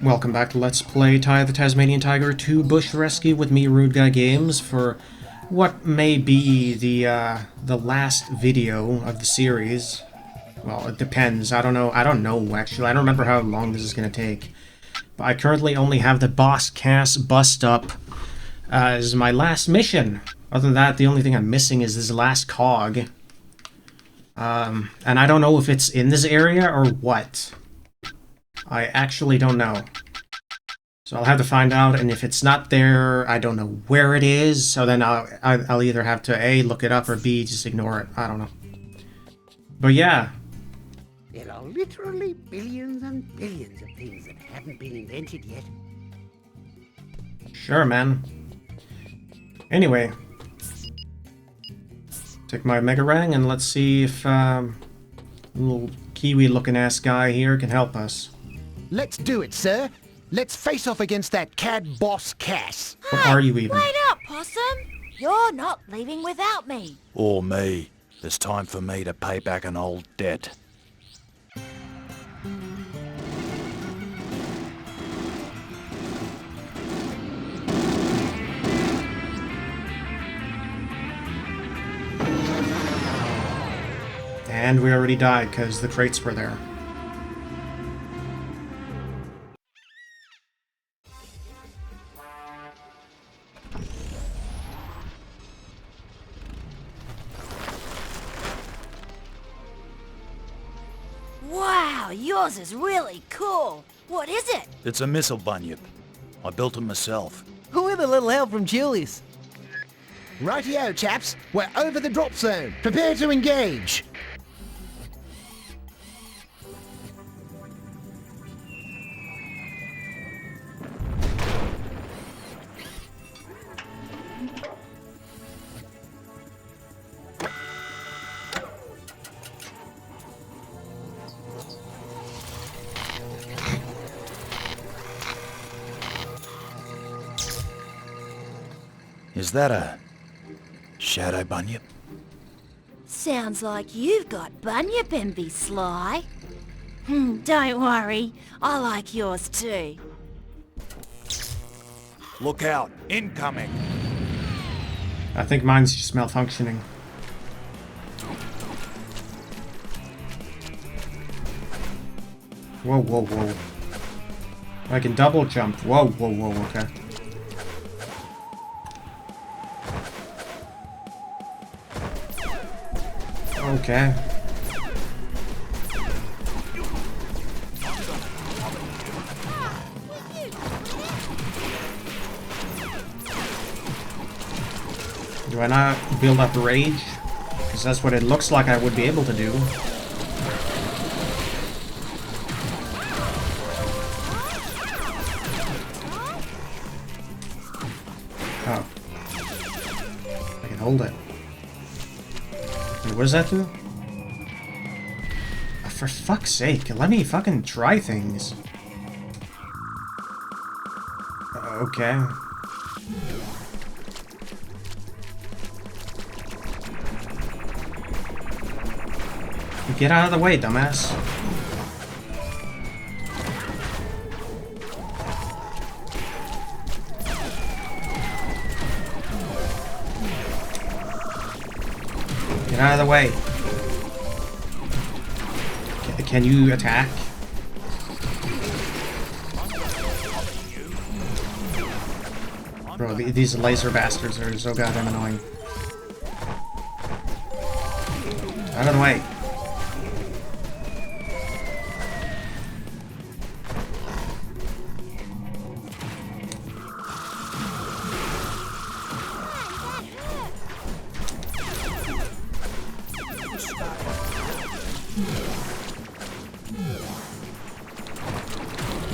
Welcome back to Let's Play Ty the Tasmanian Tiger 2 Bush Rescue with me, Rude Guy Games, for what may be the last video of the series. Well, it depends. I don't know, actually. I don't remember how long this is going to take. But I currently only have the boss Cass bust up as my last mission. Other than that, the only thing I'm missing is this last cog. And I don't know if it's in this area or what. I actually don't know. So I'll have to find out, and if it's not there, I don't know where it is, so then I'll either have to A, look it up, or B, just ignore it. I don't know. But yeah. There are literally billions and billions of things that haven't been invented yet. Sure, man. Anyway. Take my Mega Rang, and let's see if little Kiwi-looking ass guy here can help us. Let's do it, sir. Let's face off against that cad boss Cass. What are you even? Wait up, Possum! You're not leaving without me. Or me. It's time for me to pay back an old debt. And we already died because the crates were there. Wow, yours is really cool. What is it? It's a missile bunyip. I built it myself. With a little help from Julie's. Rightio, chaps. We're over the drop zone. Prepare to engage. Is that a shadow bunyip? Sounds like you've got bunyip envy, Sly. Don't worry, I like yours too. Look out! Incoming! I think mine's just malfunctioning. Whoa, whoa, whoa. I can double jump. Whoa, whoa, whoa, okay. Okay. Do I not build up rage? Because that's what it looks like I would be able to do. Oh. I can hold it. What does that do? For fuck's sake, let me fucking try things. Okay. Get out of the way, dumbass. Get out of the way. Can you attack? Bro, these laser bastards are so goddamn annoying. Out of the way.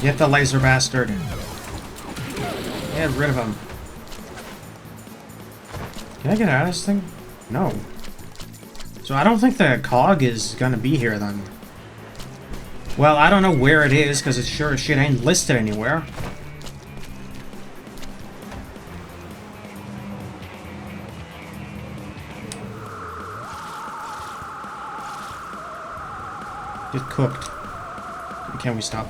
Get the laser bastard. Get rid of him. Can I get out of this thing? No. So I don't think the cog is gonna be here then. Well, I don't know where it is because it sure as shit ain't listed anywhere. Get cooked. Can we stop?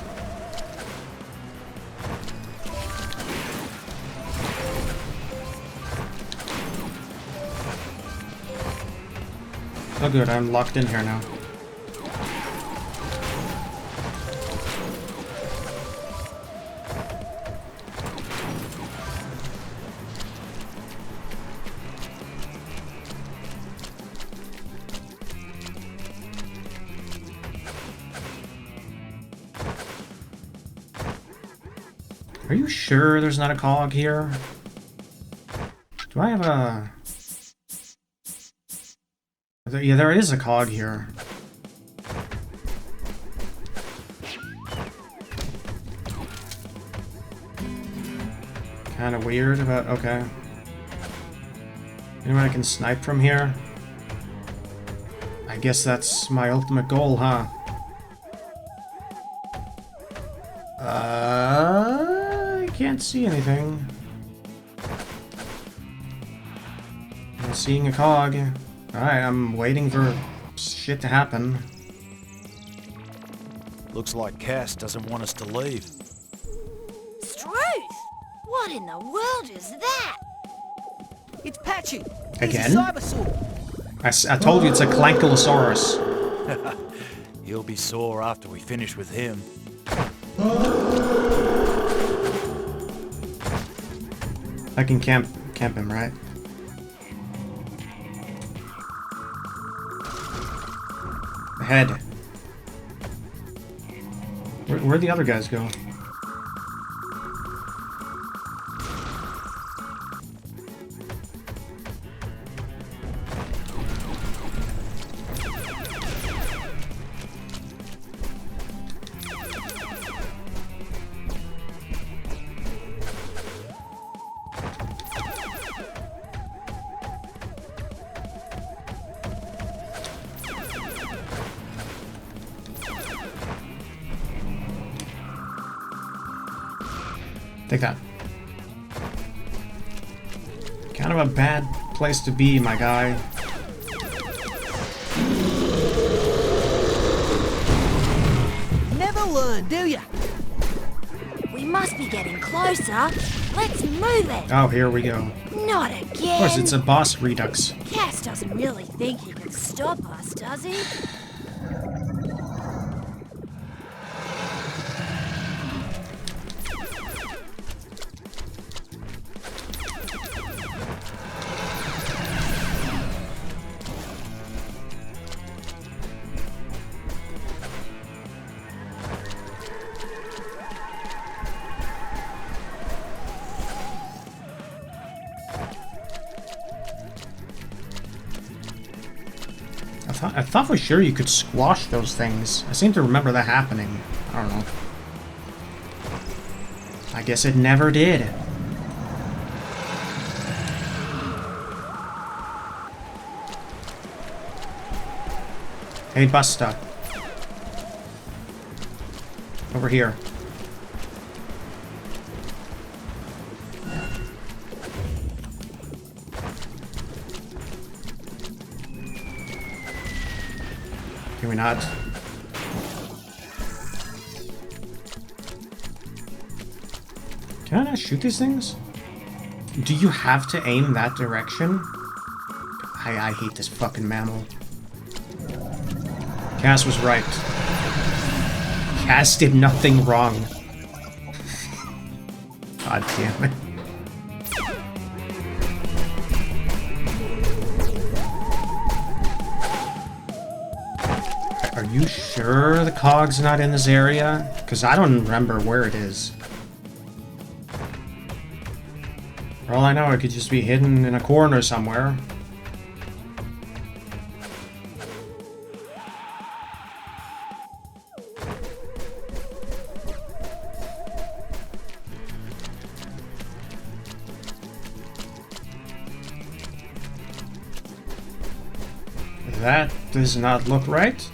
Oh good, I'm locked in here now. Are you sure there's not a cog here? Do I have a... Yeah, there is a cog here. Kinda weird, but okay. Anyone I can snipe from here? I guess that's my ultimate goal, huh? I can't see anything. I'm seeing a cog. Alright, I'm waiting for shit to happen. Looks like Cass doesn't want us to leave. Struth! What in the world is that? It's Patchy. Again? He's a cybersaur. I told you it's a Clankylosaurus. He'll be sore after we finish with him. I can camp him, right? Head. Where'd the other guys go? Take that. Kind of a bad place to be, my guy. Never learn, do ya? We must be getting closer. Let's move it. Oh, here we go. Not Of again. course, it's a boss Redux. Cass doesn't really think he can stop us, does he? I thought for sure you could squash those things. I seem to remember that happening. I don't know. I guess it never did. Hey, Busta. Over here. Can we not? Can I not shoot these things? Do you have to aim that direction? I hate this fucking mammal. Cass was right. Cass did nothing wrong. God damn it. Are you sure the cog's not in this area? Because I don't remember where it is. For all I know, it could just be hidden in a corner somewhere. That does not look right.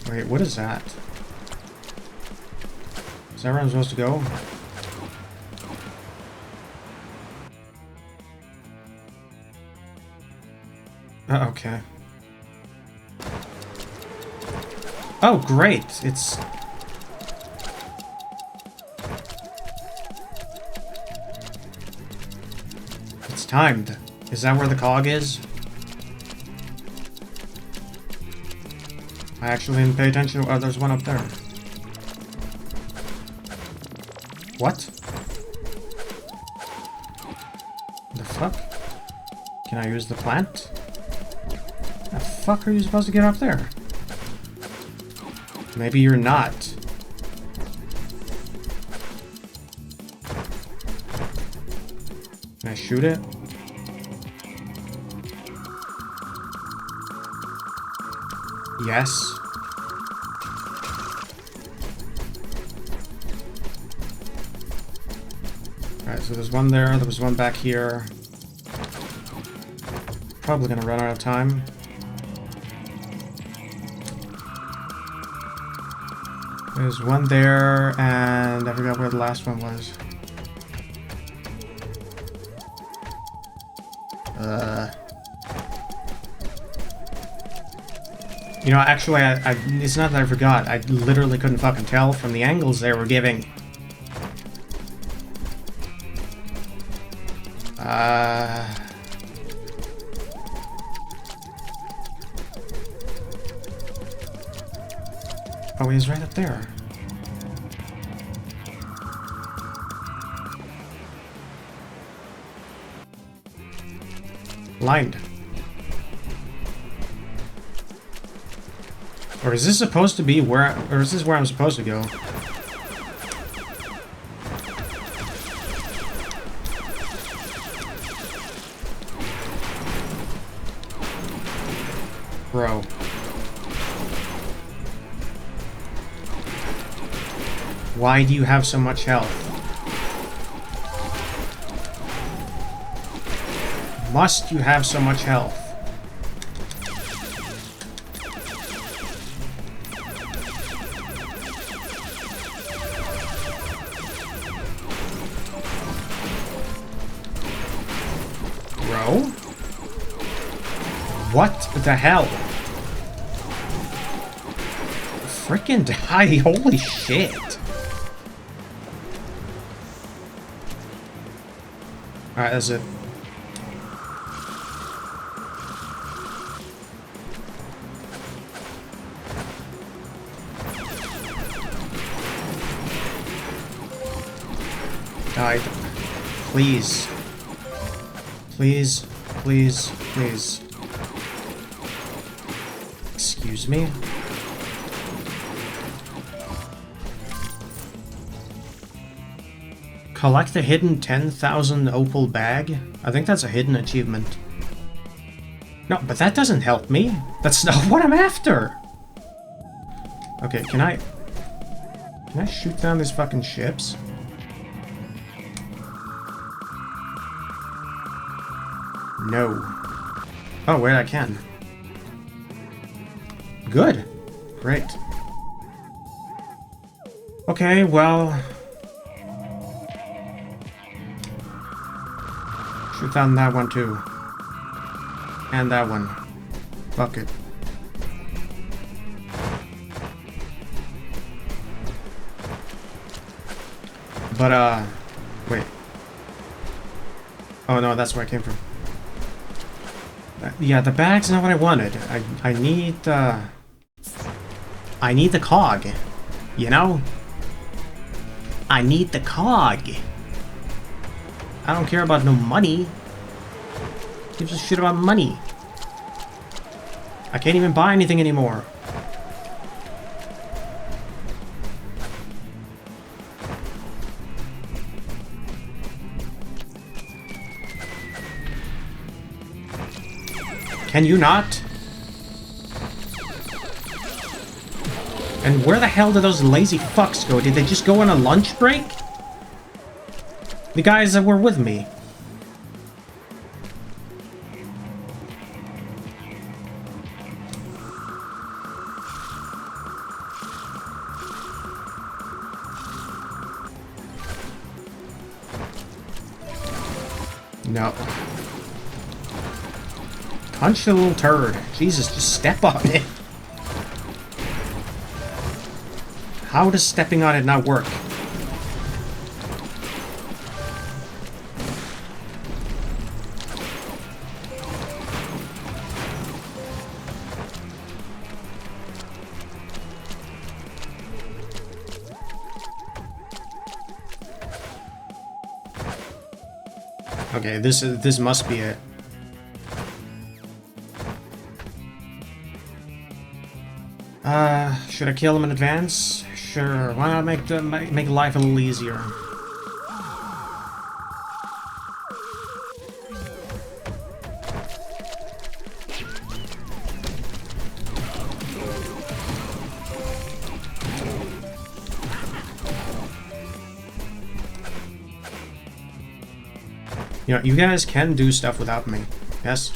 Wait, what is that? Is that where I'm supposed to go? Okay. Oh, great! It's... It's timed. Is that where the cog is? I actually didn't pay attention. Oh, there's one up there. What? The fuck? Can I use the plant? The fuck are you supposed to get up there? Maybe you're not. Can I shoot it? Yes. Alright, so there's one there, there was one back here. Probably gonna run out of time. There's one there, and I forgot where the last one was. You know, actually, it's not that I forgot. I literally couldn't fucking tell from the angles they were giving. Oh, he's right up there. Blind. Or is this supposed to be where... Or is this where I'm supposed to go? Bro. Why do you have so much health? Must you have so much health? Bro? What the hell? Frickin' die, holy shit. Alright, that's it. Die. Please. Please, please, please. Excuse me? Collect a hidden 10,000 opal bag? I think that's a hidden achievement. No, but that doesn't help me. That's not what I'm after. Okay, can I shoot down these fucking ships? No. Oh, wait, I can. Good. Great. Okay, well... shoot down that one, too. And that one. Fuck it. But, wait. Oh, no, that's where I came from. Yeah, the bag's not what I wanted. I need the cog. You know? I need the cog. I don't care about no money. Who gives a shit about money? I can't even buy anything anymore. Can you not? And where the hell did those lazy fucks go? Did they just go on a lunch break? The guys that were with me. No. Punch the little turd. Jesus, just step on it. How does stepping on it not work? Okay, this must be it. Should I kill him in advance? Sure. Why not make life a little easier? You know, you guys can do stuff without me. Yes?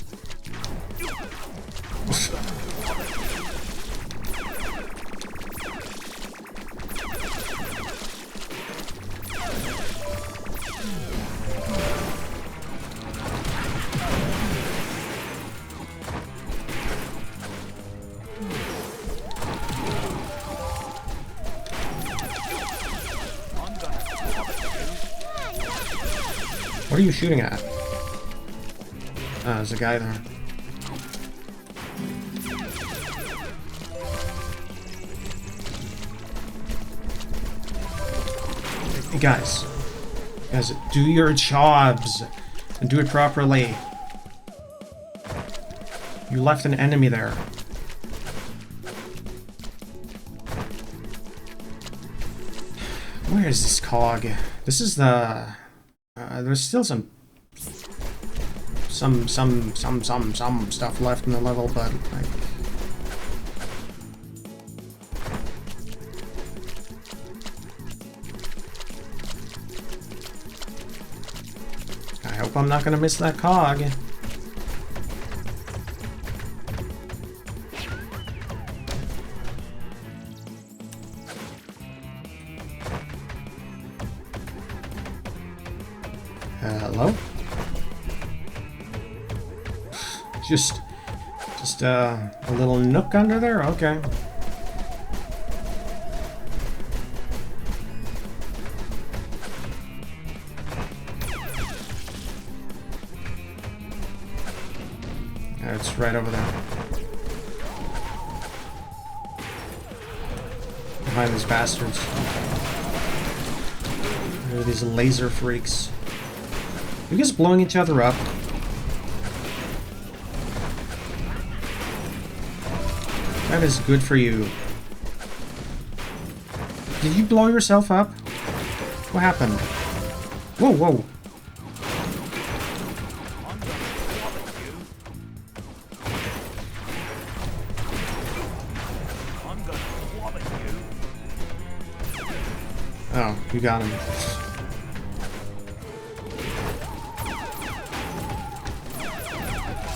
What are you shooting at? Ah, there's a guy there. Hey guys, do your jobs and do it properly. You left an enemy there. Where is this cog? This is the. There's still some stuff left in the level, but like, I hope I'm not gonna miss that cog. Hello? Just a little nook under there? Okay. It's right over there. Behind these bastards. There are these laser freaks. You guys blowing each other up? That is good for you. Did you blow yourself up? What happened? Whoa, whoa. Oh, you got him.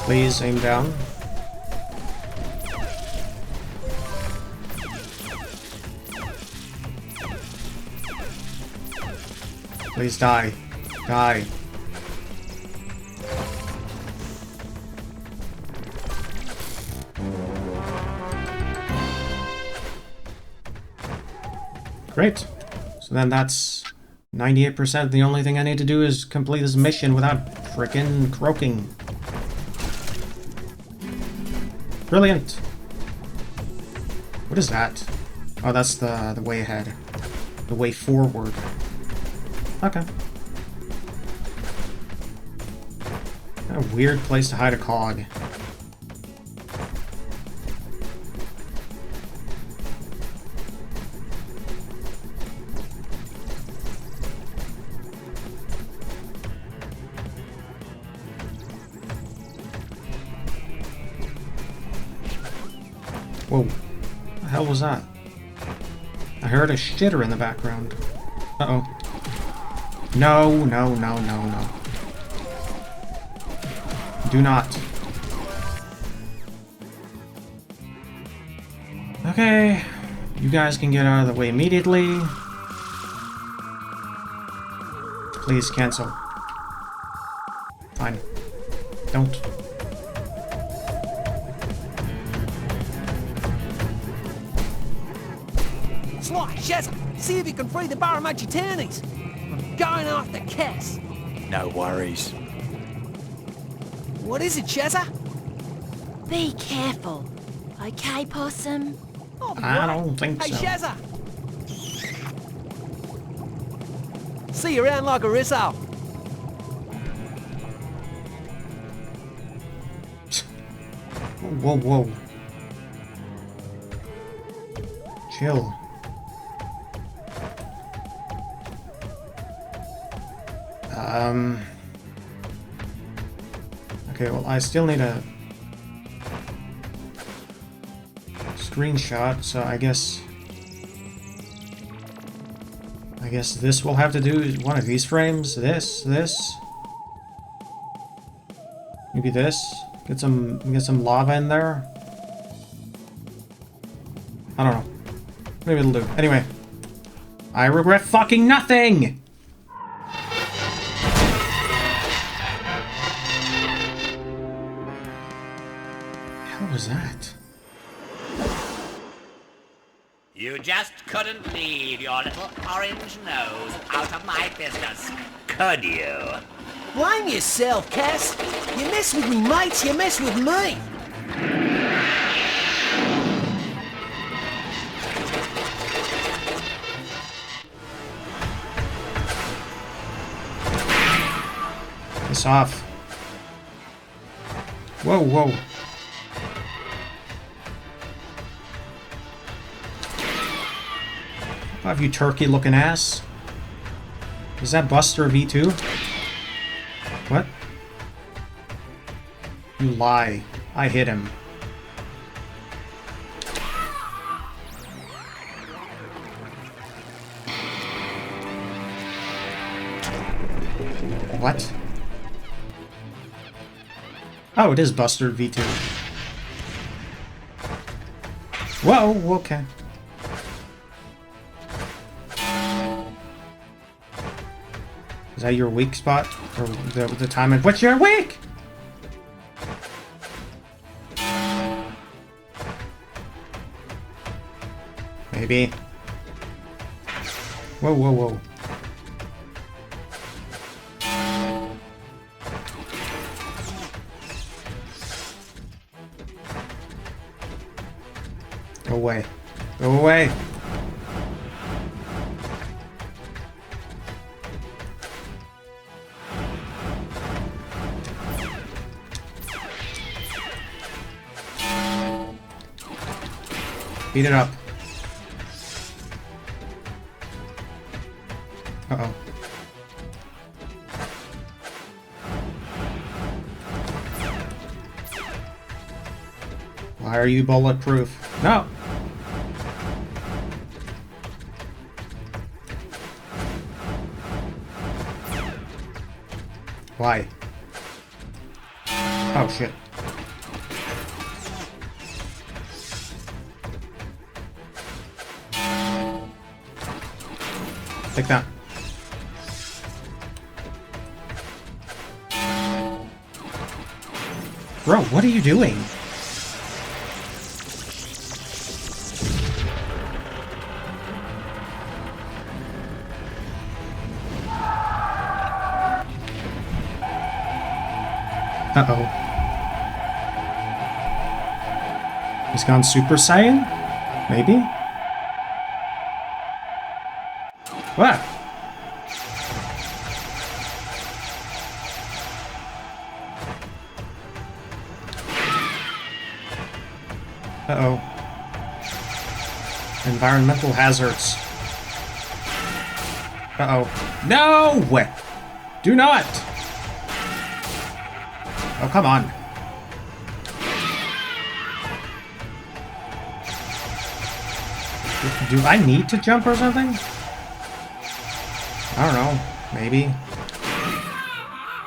Please aim down. Please die. Die. Great. So then that's 98%. The only thing I need to do is complete this mission without frickin' croaking. Brilliant. What is that? Oh, that's the way ahead. The way forward. Okay. A weird place to hide a cog. Whoa. What the hell was that? I heard a shitter in the background. Uh-oh. No, no, no, no, no. Do not. Okay. You guys can get out of the way immediately. Please cancel. Fine. Don't. Sly, Shazza, see if you can free the Burramudgee townies. I'm going after Cass. No worries. What is it, Shazza? Be careful. Okay, Possum? Oh, I right. don't think Hey, so. Shazza! See you around like a rissole. Whoa, whoa. Chill. Okay, well, I still need a screenshot, so I guess this will have to do one of these frames. This. Maybe this. Get some lava in there. I don't know. Maybe it'll do. Anyway, I regret fucking nothing. What was that? You just couldn't leave your little orange nose out of my business, could you? Blame yourself, Cass. You mess with me mates, you mess with me. Piss off. Whoa, whoa. Have you turkey-looking ass? Is that Buster V2? What? You lie. I hit him. What? Oh, it is Buster V2. Whoa, okay. Is that your weak spot? Or the time at which you're weak? Maybe. Whoa, whoa, whoa. Go away. Go away. Beat it up. Uh-oh. Why are you bulletproof? No! Why? Oh, shit. Take that. Bro, what are you doing? Uh-oh. He's gone Super Saiyan? Maybe? What? Uh-oh. Environmental hazards. Uh-oh. No! Do not! Oh, come on. Do I need to jump or something? I don't know. Maybe.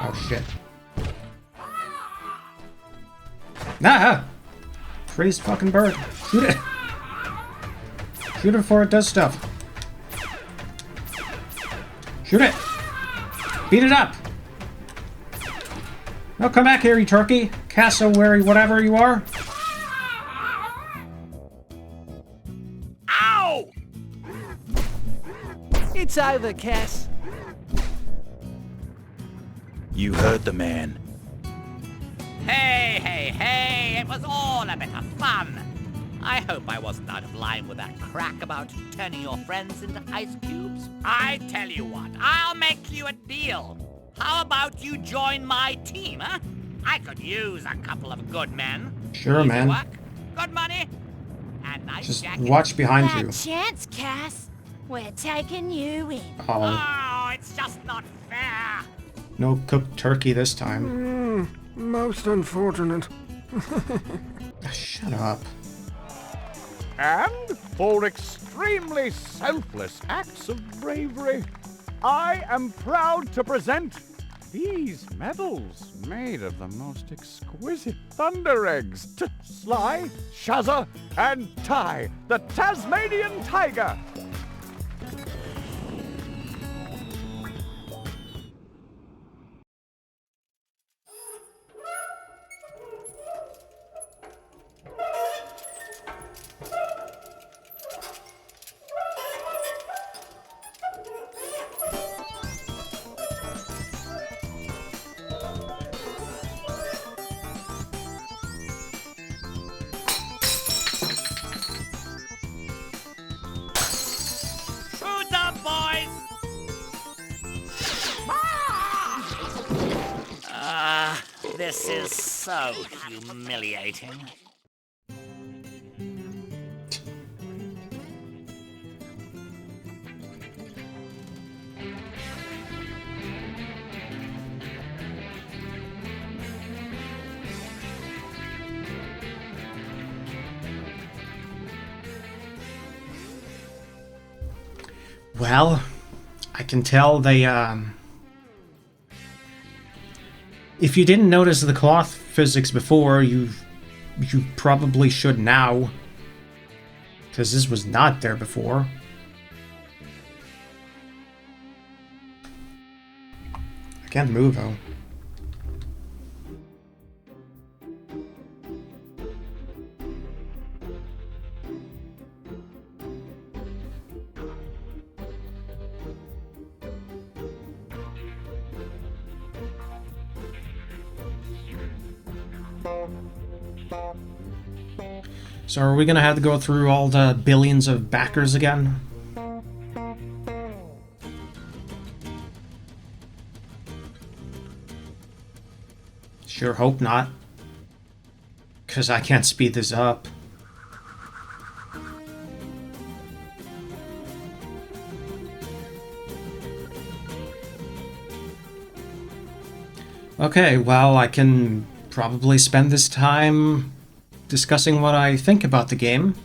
Oh, shit. Nah! Praise fucking bird. Shoot it. Shoot it before it does stuff. Shoot it. Beat it up. No, come back here, you turkey. Cassowary, whatever you are. Ow! It's over, Cass. You heard the man. Hey, hey, hey, it was all a bit of fun. I hope I wasn't out of line with that crack about turning your friends into ice cubes. I tell you what, I'll make you a deal. How about you join my team, huh? I could use a couple of good men. Sure, Easy man. work, good money, and nice Just jacket. watch behind Bad you. chance, Cass. We're taking you in. Oh, Oh, it's just not fair. no cooked turkey this time. Most unfortunate. Shut up. And for extremely selfless acts of bravery, I am proud to present these medals made of the most exquisite thunder eggs to Sly, Shazza, and Ty, the Tasmanian tiger. Who's up, boys? This is so humiliating. Well, I can tell they, if you didn't notice the cloth physics before, you probably should now. Because this was not there before. I can't move, though. So are we gonna have to go through all the billions of backers again? Sure hope not. 'Cause I can't speed this up. Okay, well, I can probably spend this time discussing what I think about the game.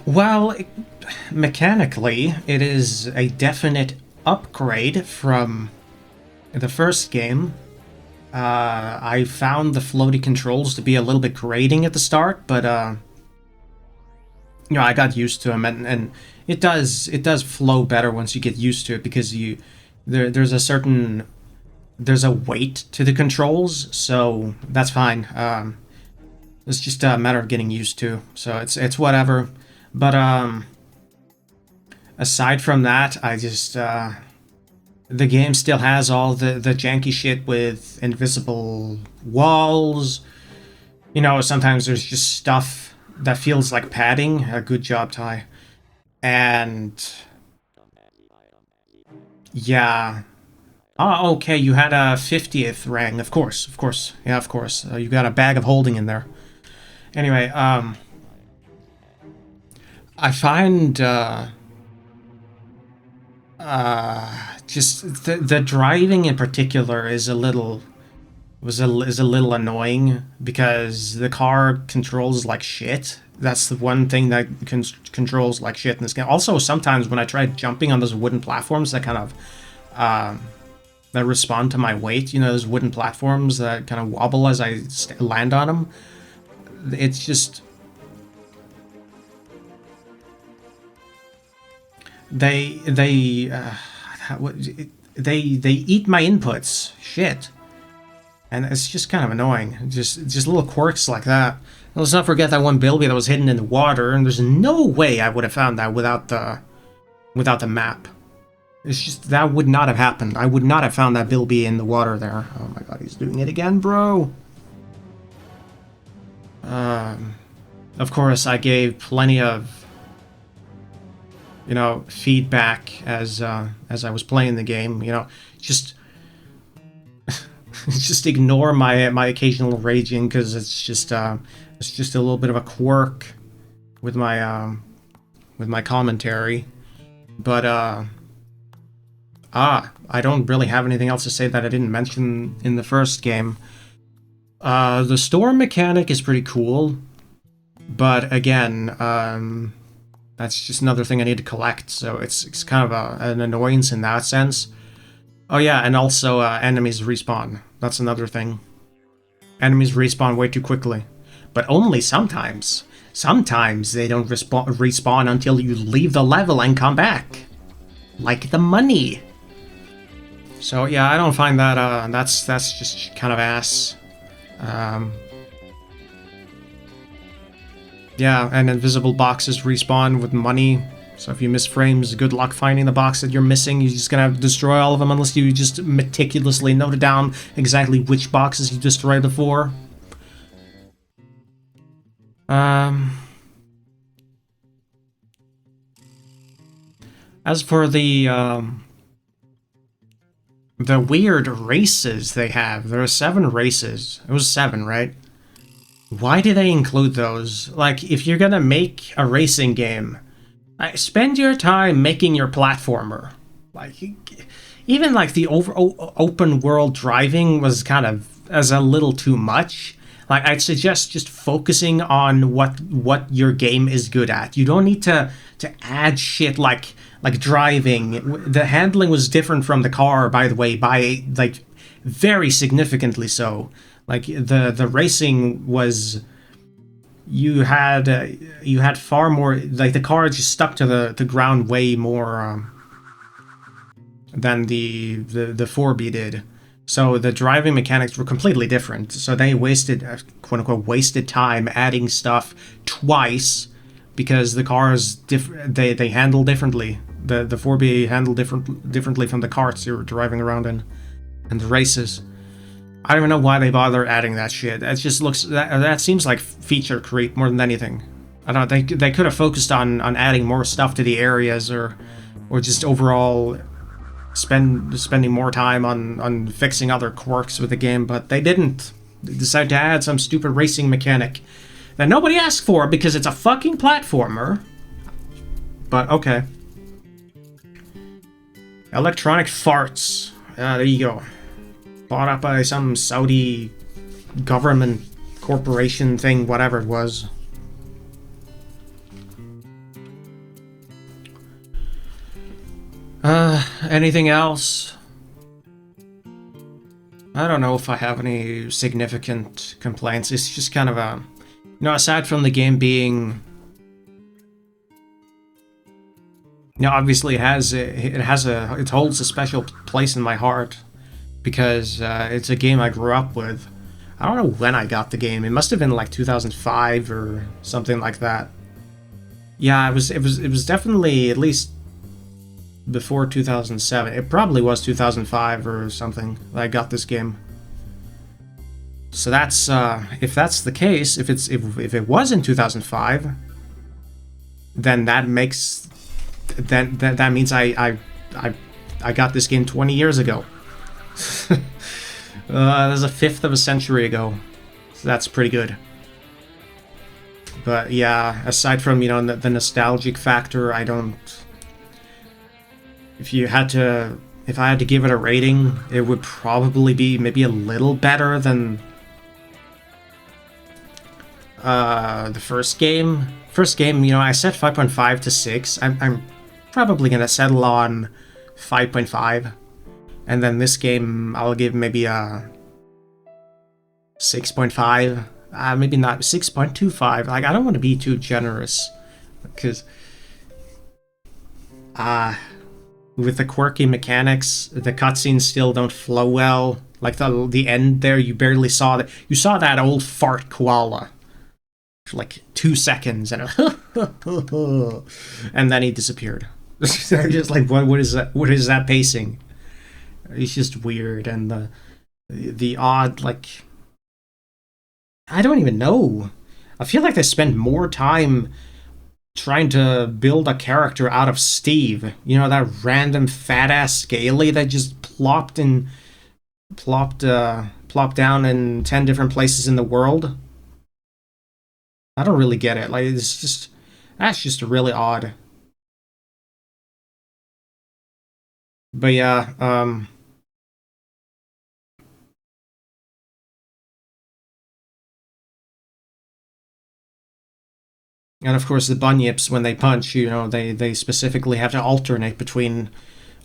Well, mechanically, it is a definite upgrade from the first game. I found the floaty controls to be a little bit grating at the start, but you know, I got used to them, and it does flow better once you get used to it, because there's a weight to the controls, so that's fine. It's just a matter of getting used to, so it's whatever. But aside from that, I just the game still has all the janky shit with invisible walls. You know, sometimes there's just stuff that feels like padding. Good job, Ty. And yeah. Oh, okay, you had a 50th rang. Of course. Yeah, of course. You got a bag of holding in there. Anyway, I find just the driving in particular is a little annoying, because the car controls like shit. That's the one thing that controls like shit in this game. Also, sometimes when I try jumping on those wooden platforms that kind of that respond to my weight, you know, those wooden platforms that kind of wobble as I land on them. It's just they eat my inputs. Shit. And it's just kind of annoying. Just little quirks like that. And let's not forget that one bilby that was hidden in the water, and there's no way I would have found that without the map. It's just, that would not have happened. I would not have found that bilby in the water there. Oh my god, he's doing it again, bro. Of course, I gave plenty of, you know, feedback as I was playing the game. You know, just Just ignore my occasional raging, because it's just a little bit of a quirk with my commentary. But I don't really have anything else to say that I didn't mention in the first game. The storm mechanic is pretty cool, but again, that's just another thing I need to collect, so it's kind of an annoyance in that sense. Oh yeah, and also enemies respawn. That's another thing. Enemies respawn way too quickly, but only sometimes. Sometimes they don't respawn until you leave the level and come back, like the money. So yeah, I don't find that that's just kind of ass. Yeah, and invisible boxes respawn with money. So if you miss frames, good luck finding the box that you're missing. You're just gonna have to destroy all of them unless you just meticulously note down exactly which boxes you destroyed before. As for the weird races they have, there are 7 races. It was 7, right? Why do they include those? Like, if you're gonna make a racing game, spend your time making your platformer. Like, even like the open world driving was kind of as a little too much. Like, I'd suggest just focusing on what your game is good at. You don't need to add shit like driving. The handling was different from the car, by the way, by like very significantly so. Like the racing was, you had far more, like the car just stuck to the ground way more than the 4B did. So the driving mechanics were completely different. So they wasted, quote unquote, wasted time adding stuff twice because the cars they handle differently. The 4B handled differently from the carts you were driving around in, and the races. I don't even know why they bother adding that shit. It just looks, that seems like feature creep more than anything. I don't know, they could have focused on adding more stuff to the areas, or just overall spending more time on fixing other quirks with the game, but they didn't. They decided to add some stupid racing mechanic that nobody asked for because it's a fucking platformer. But okay. Electronic farts. There you go. Bought up by some Saudi government corporation thing, whatever it was. Anything else? I don't know if I have any significant complaints. It's just kind of a, aside from the game being, obviously it holds a special place in my heart because it's a game I grew up with. I don't know when I got the game. It must have been like 2005 or something like that. Yeah, it was definitely at least before 2007. It probably was 2005 or something that I got this game. So that's if that's the case, if it was in 2005, then that makes that means I got this game 20 years ago. That's a fifth of a century ago. So that's pretty good. But yeah, aside from the nostalgic factor, I don't. If I had to give it a rating, it would probably be maybe a little better than the first game. First game, I set 5.5 to 6. I'm probably gonna settle on 5.5, and then this game I'll give maybe a 6.5. Maybe not 6.25. Like, I don't want to be too generous, because with the quirky mechanics, the cutscenes still don't flow well. Like the end there, you barely saw that. You saw that old fart koala for like 2 seconds, and and then he disappeared. Just like, what is that? What is that pacing? It's just weird, and the odd, like, I don't even know. I feel like they spend more time trying to build a character out of Steve. That random fat-ass scaly that just plopped in plopped down in 10 different places in the world. I don't really get it. Like, it's just, that's just really odd. But yeah, and of course the bunyips, when they punch, you know, they specifically have to alternate between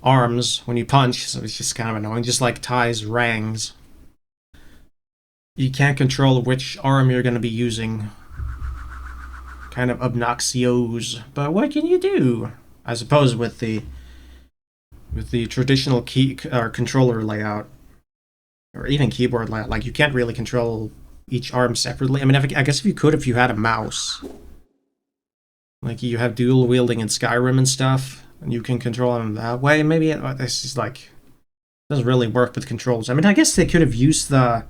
arms when you punch, so it's just kind of annoying, just like Ty's rangs. You can't control which arm you're going to be using. Kind of obnoxious, but what can you do? I suppose with the traditional key or controller layout, or even keyboard layout, like you can't really control each arm separately. I mean, I guess if you could, if you had a mouse, like you have dual wielding in Skyrim and stuff, and you can control them that way. Maybe this is like doesn't really work with controls. I mean, I guess they could have used the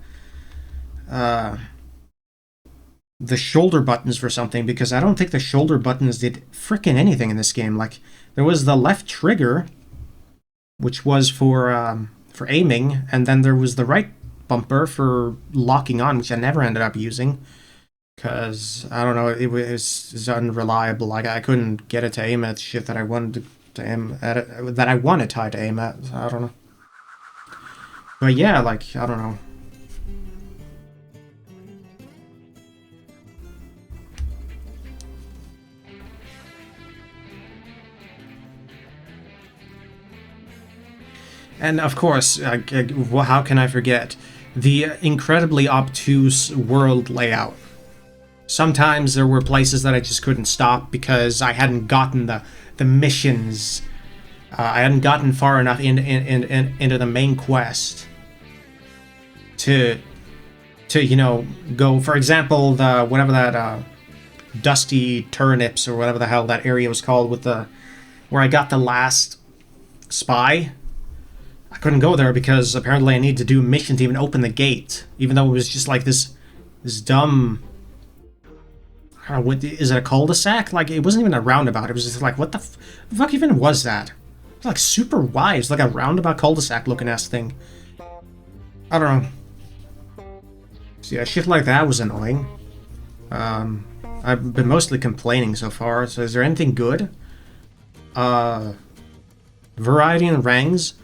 shoulder buttons for something, because I don't think the shoulder buttons did frickin' anything in this game. Like, there was the left trigger, which was for aiming, and then there was the right bumper for locking on, which I never ended up using, because, I don't know, it was unreliable. Like, I couldn't get it to aim at shit that I wanted to aim at it, that I wanted Ty to aim at. I don't know. But yeah, like, I don't know. And of course, how can I forget the incredibly obtuse world layout? Sometimes there were places that I just couldn't stop because I hadn't gotten the missions. I hadn't gotten far enough into the main quest to you know, go. For example, the whatever that dusty turnips or whatever the hell that area was called, with the where I got the last spy. I couldn't go there because apparently I need to do a mission to even open the gate, even though it was just like this dumb. I don't know, what is it, a cul-de-sac? Like, it wasn't even a roundabout. It was just like, what the fuck even was that? It was like super wide. It's like a roundabout cul-de-sac looking ass thing. I don't know. So yeah, shit like that was annoying. I've been mostly complaining so far. So is there anything good? Variety in rangs.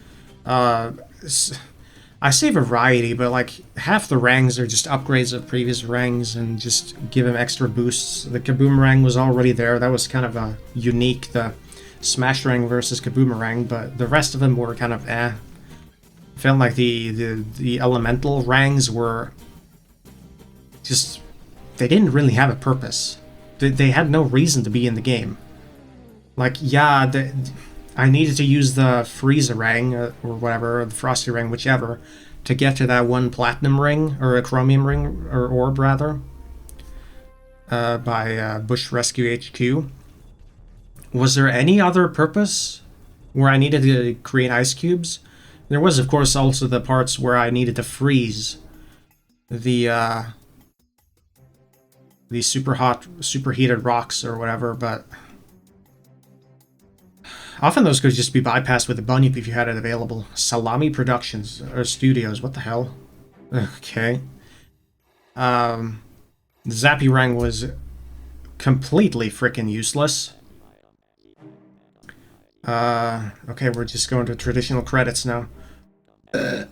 I say variety, but like half the rangs are just upgrades of previous rangs and just give them extra boosts. The Kaboomerang was already there. That was kind of unique, the Smash Rang versus Kaboomerang, but the rest of them were kind of eh. Felt like the elemental rangs were just, they didn't really have a purpose. They had no reason to be in the game. Like, yeah, I needed to use the Frieza Rang, or whatever, or the Frosty Ring, whichever, to get to that one Platinum Ring, or a Chromium Ring, or Orb, rather, by Bush Rescue HQ. Was there any other purpose where I needed to create ice cubes? There was, of course, also the parts where I needed to freeze the superheated rocks, or whatever, but often those could just be bypassed with a bunyip if you had it available. Salami Productions, or Studios, what the hell? Okay. The Zappy Rang was completely frickin' useless. Okay, we're just going to traditional credits now. The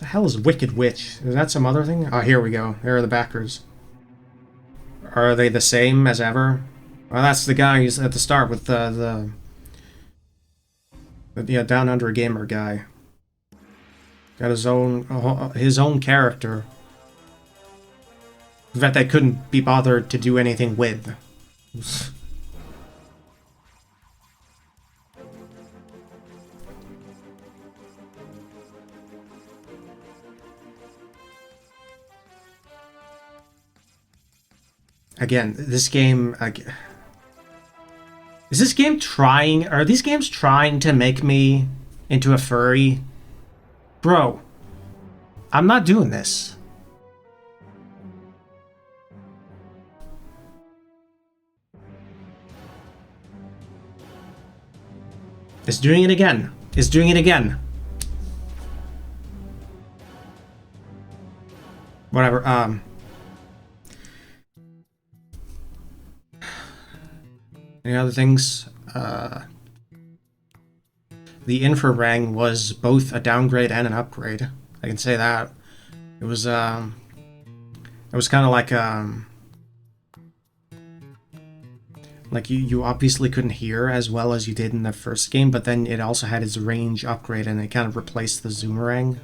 hell is Wicked Witch? Is that some other thing? Oh, here we go. There are the backers. Are they the same as ever? Well, that's the guy who's at the start with the yeah, Down Under Gamer guy. Got his own character that they couldn't be bothered to do anything with. Again, this game... is this game trying... Are these games trying to make me into a furry? Bro, I'm not doing this. It's doing it again. It's doing it again. Whatever, any other things? The infrarang was both a downgrade and an upgrade. I can say that. It was kind of like you obviously couldn't hear as well as you did in the first game, but then it also had its range upgrade and it kind of replaced the zoomerang.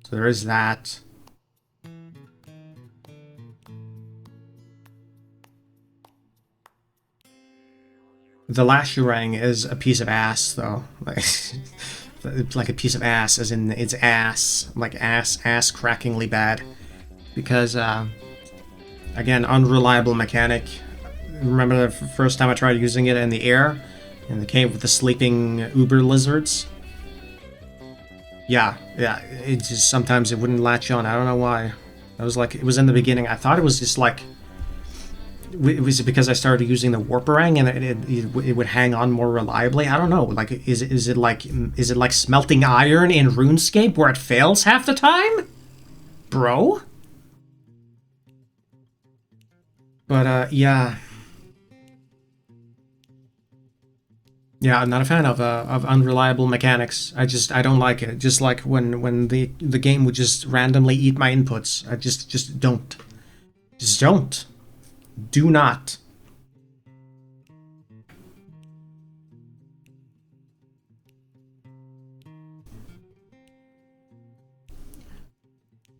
So there is that. The Lashurang is a piece of ass, though. Like a piece of ass, as in it's ass. Like ass crackingly bad. Because, again, unreliable mechanic. Remember the first time I tried using it in the air? In the cave with the sleeping uber lizards? Yeah, it just, sometimes it wouldn't latch on. I don't know why. I was like, it was in the beginning. I thought it was just like, was it because I started using the warparang and it would hang on more reliably? I don't know. Like, is it like smelting iron in RuneScape where it fails half the time, bro? But yeah, I'm not a fan of unreliable mechanics. I don't like it. Just like when the game would just randomly eat my inputs. I just don't. Just don't. Do not.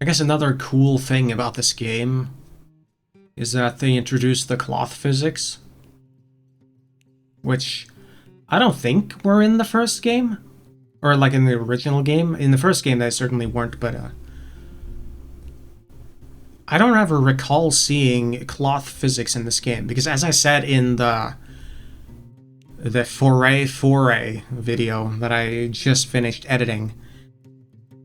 I guess another cool thing about this game is that they introduced the cloth physics, which I don't think were in the first game, or like in the original game. In the first game they certainly weren't, but I don't ever recall seeing cloth physics in this game, because as I said in the foray video that I just finished editing,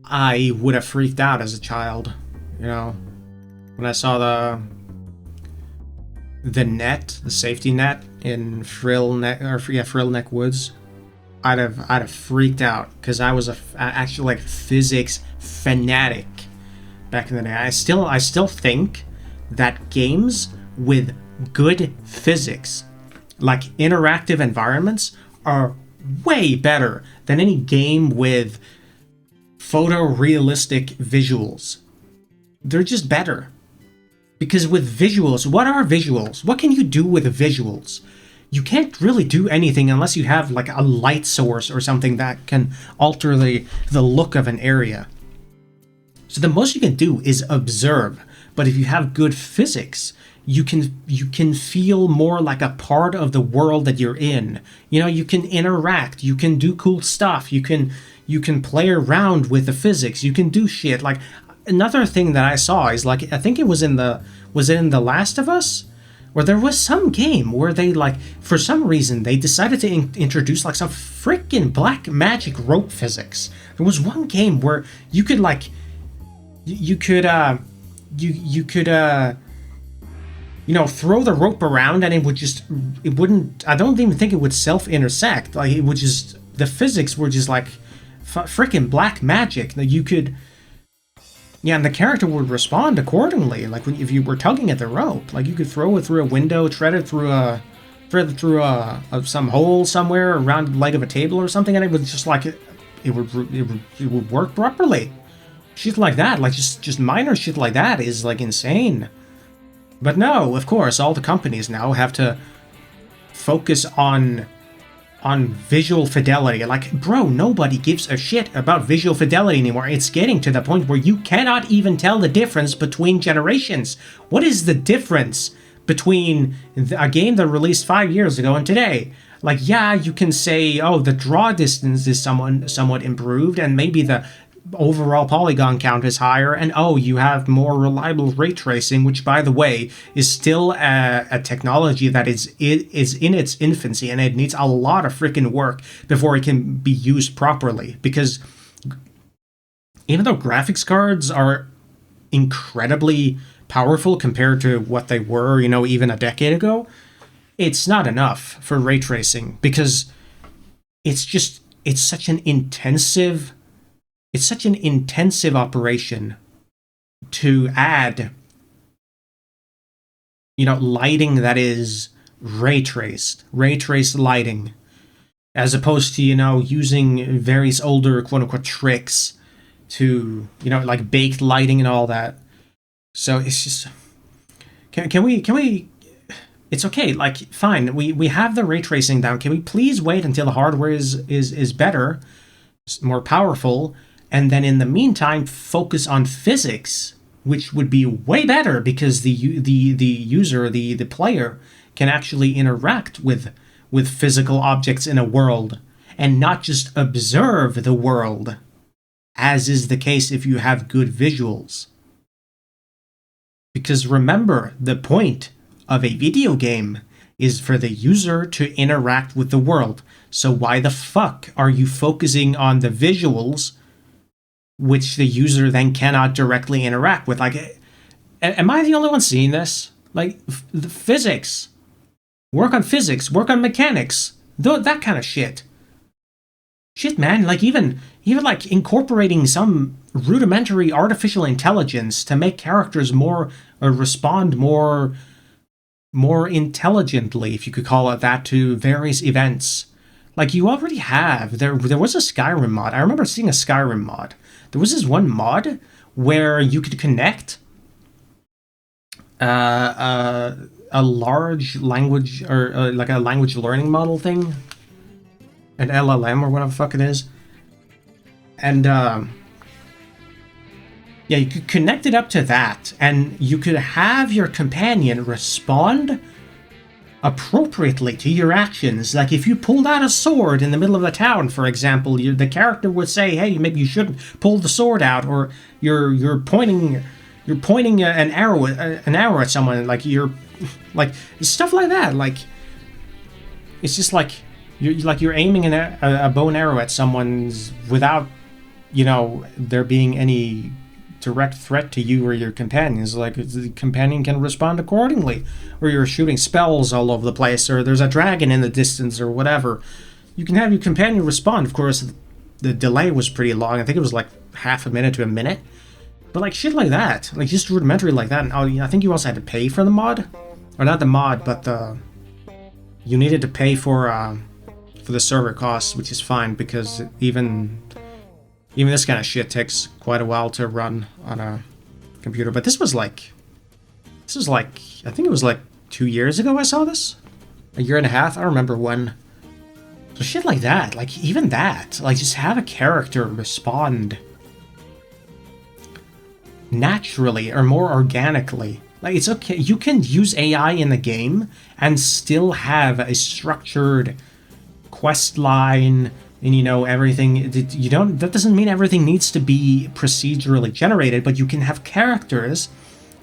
I would have freaked out as a child, you know, when I saw the safety net in Frillneck Woods. I'd have freaked out, because I was actually like physics fanatic back in the day. I still think that games with good physics, like interactive environments, are way better than any game with photorealistic visuals. They're just better. Because with visuals, what are visuals? What can you do with visuals? You can't really do anything unless you have like a light source or something that can alter the look of an area. So the most you can do is observe. But if you have good physics, you can feel more like a part of the world that you're in. You know, you can interact, you can do cool stuff, you can play around with the physics, you can do shit. Like, another thing that I saw is, like, I think it was in The Last of Us? Where there was some game where they, like, for some reason, they decided to introduce, like, some freaking black magic rope physics. There was one game where you could, like, you could throw the rope around and it wouldn't, I don't even think it would self-intersect. Like, it would just, the physics were just, like, freaking black magic. That you could, yeah, and the character would respond accordingly. Like, if you were tugging at the rope, like, you could throw it through a window, thread it through some hole somewhere around the leg of a table or something, and it would just, like, it would work properly. Shit like that, like, just minor shit like that is, like, insane. But no, of course, all the companies now have to focus on visual fidelity. Like, bro, nobody gives a shit about visual fidelity anymore. It's getting to the point where you cannot even tell the difference between generations. What is the difference between a game that released 5 years ago and today? Like, yeah, you can say, oh, the draw distance is somewhat improved, and maybe the overall polygon count is higher, and oh, you have more reliable ray tracing, which, by the way, is still a technology that is in its infancy, and it needs a lot of freaking work before it can be used properly. Because even though graphics cards are incredibly powerful compared to what they were, you know, even a decade ago, it's not enough for ray tracing, because it's such an intensive operation to add, lighting that is ray traced lighting, as opposed to, using various older quote unquote tricks to, like baked lighting and all that. So it's just, can we, it's okay, like, fine, we have the ray tracing down. Can we please wait until the hardware is better, more powerful, and then in the meantime focus on physics, which would be way better because the user, the player, can actually interact with physical objects in a world and not just observe the world, as is the case if you have good visuals. Because remember, the point of a video game is for the user to interact with the world. So why the fuck are you focusing on the visuals, which the user then cannot directly interact with? Like, am I the only one seeing this? Like, the physics. Work on physics, work on mechanics, that kind of shit. Shit, man, like even like incorporating some rudimentary artificial intelligence to make characters more, or respond more intelligently, if you could call it that, to various events. Like, you already have, there was a Skyrim mod. I remember seeing a Skyrim mod. There was this one mod where you could connect a large language, or like a language learning model thing, an LLM or whatever the fuck it is, and yeah, you could connect it up to that, and you could have your companion respond appropriately to your actions. Like, if you pulled out a sword in the middle of the town, for example, the character would say, "Hey, maybe you shouldn't pull the sword out," or you're pointing an arrow at someone, like you're like stuff like that. Like, it's just like you're aiming a bow and arrow at someone's without, there being any direct threat to you or your companions. Like, the companion can respond accordingly, or you're shooting spells all over the place, or there's a dragon in the distance, or whatever. You can have your companion respond. Of course, the delay was pretty long. I think it was like half a minute to a minute. But like shit like that, like just rudimentary like that. And I think you also had to pay for the mod, or not the mod, but you needed to pay for the server costs, which is fine because even this kind of shit takes quite a while to run on a computer. But this was like, I think it was like 2 years ago I saw this, a year and a half. I don't remember when. So shit like that, like even that, like just have a character respond naturally or more organically. Like, it's okay, you can use AI in the game and still have a structured quest line and everything. That doesn't mean everything needs to be procedurally generated, but you can have characters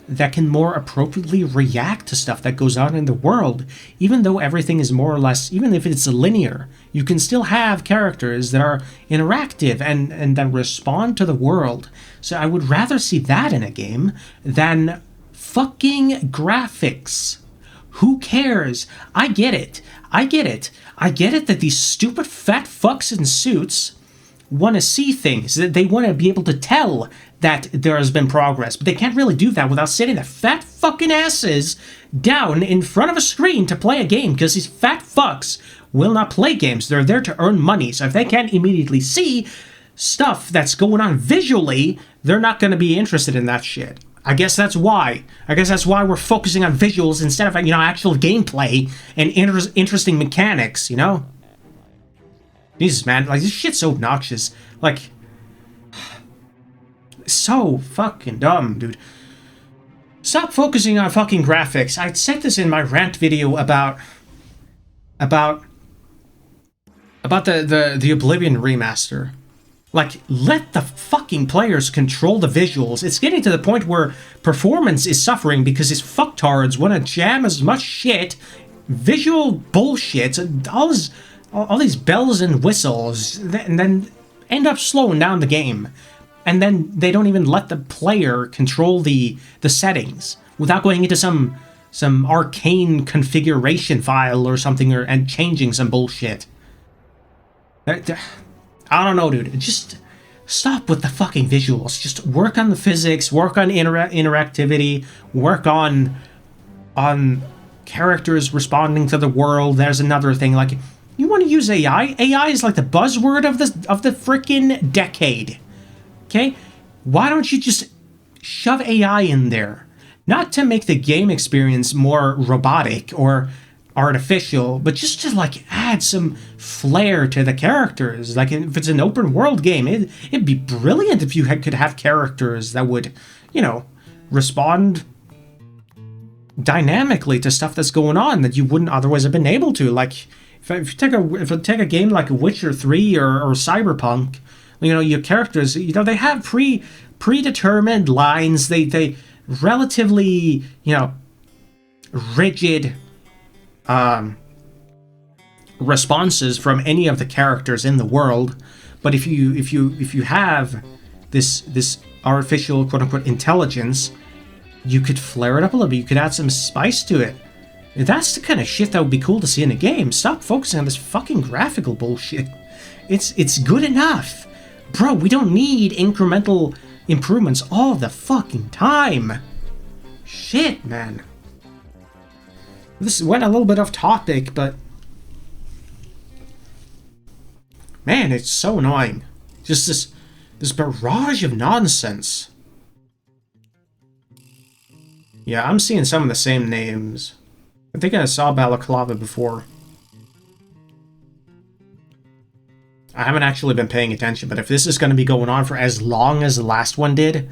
that can more appropriately react to stuff that goes on in the world. Even though everything is more or less, even if it's linear, you can still have characters that are interactive and that respond to the world. So I would rather see that in a game than fucking graphics. Who cares? I get it that these stupid fat fucks in suits want to see things, that they want to be able to tell that there has been progress, but they can't really do that without sitting their fat fucking asses down in front of a screen to play a game, because these fat fucks will not play games. They're there to earn money, so if they can't immediately see stuff that's going on visually, they're not going to be interested in that shit. I guess that's why we're focusing on visuals instead of, actual gameplay and interesting mechanics, Jesus, man, like, this shit's so obnoxious. Like, so fucking dumb, dude. Stop focusing on fucking graphics. I said this in my rant video about the Oblivion remaster. Like, let the fucking players control the visuals. It's getting to the point where performance is suffering because these fucktards want to jam as much shit, visual bullshit, all these bells and whistles, and then end up slowing down the game. And then they don't even let the player control the settings without going into some arcane configuration file or something, and changing some bullshit. I don't know, dude. Just stop with the fucking visuals. Just work on the physics, work on interactivity, work on characters responding to the world. There's another thing. Like, you want to use AI? AI is like the buzzword of the freaking decade. Okay? Why don't you just shove AI in there? Not to make the game experience more robotic or artificial, but just to like add some flair to the characters. Like, if it's an open world game, it'd be brilliant if you could have characters that would, you know, respond dynamically to stuff that's going on that you wouldn't otherwise have been able to. Like, if you take a game like Witcher 3 or Cyberpunk, you know, your characters, you know, they have predetermined lines. They relatively, you know, rigid responses from any of the characters in the world. But if you have this artificial quote unquote intelligence, you could flare it up a little bit. You could add some spice to it. That's the kind of shit that would be cool to see in a game. Stop focusing on this fucking graphical bullshit. It's good enough. Bro, we don't need incremental improvements all the fucking time. Shit, man. This went a little bit off topic, but man, it's so annoying. Just this barrage of nonsense. Yeah, I'm seeing some of the same names. I think I saw Balaclava before. I haven't actually been paying attention, but if this is going to be going on for as long as the last one did,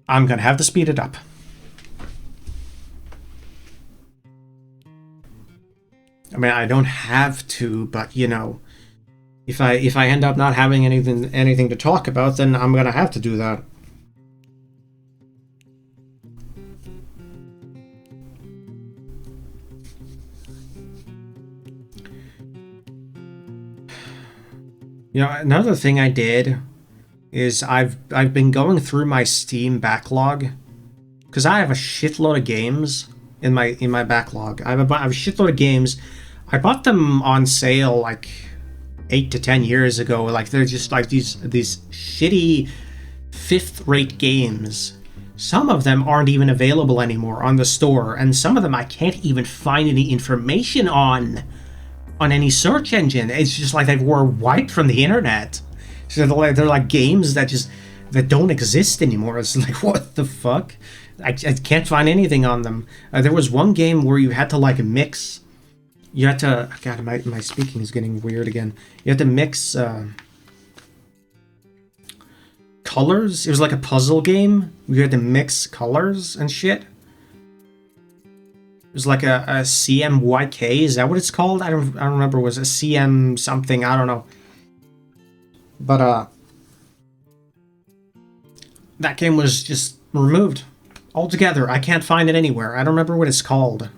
I'm going to have to speed it up. I mean, I don't have to, but you know, if I end up not having anything to talk about, then I'm going to have to do that. You know, another thing I did is I've been going through my Steam backlog, because I have a shitload of games in my backlog. I have a shitload of games. I bought them on sale like 8 to 10 years ago. Like, they're just like these shitty fifth-rate games. Some of them aren't even available anymore on the store, and some of them I can't even find any information on any search engine. It's just like they were wiped from the internet. So they're like games that don't exist anymore. It's like, what the fuck? I can't find anything on them. There was one game where you had to like mix. You had to. God, my speaking is getting weird again. You had to mix colors. It was like a puzzle game. You had to mix colors and shit. It was like a CMYK. Is that what it's called? I don't remember. It was a CM something. I don't know. But that game was just removed altogether. I can't find it anywhere. I don't remember what it's called.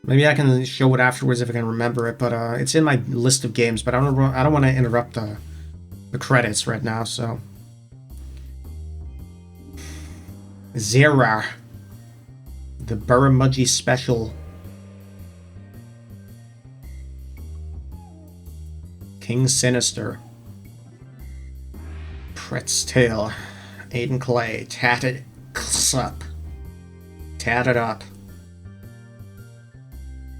Maybe I can show it afterwards if I can remember it. But it's in my list of games. But I don't want to interrupt the credits right now. So Zera, the Burramudgee special. King Sinister. Pret's Tail. Aiden Clay. Tatted up. Tatted up.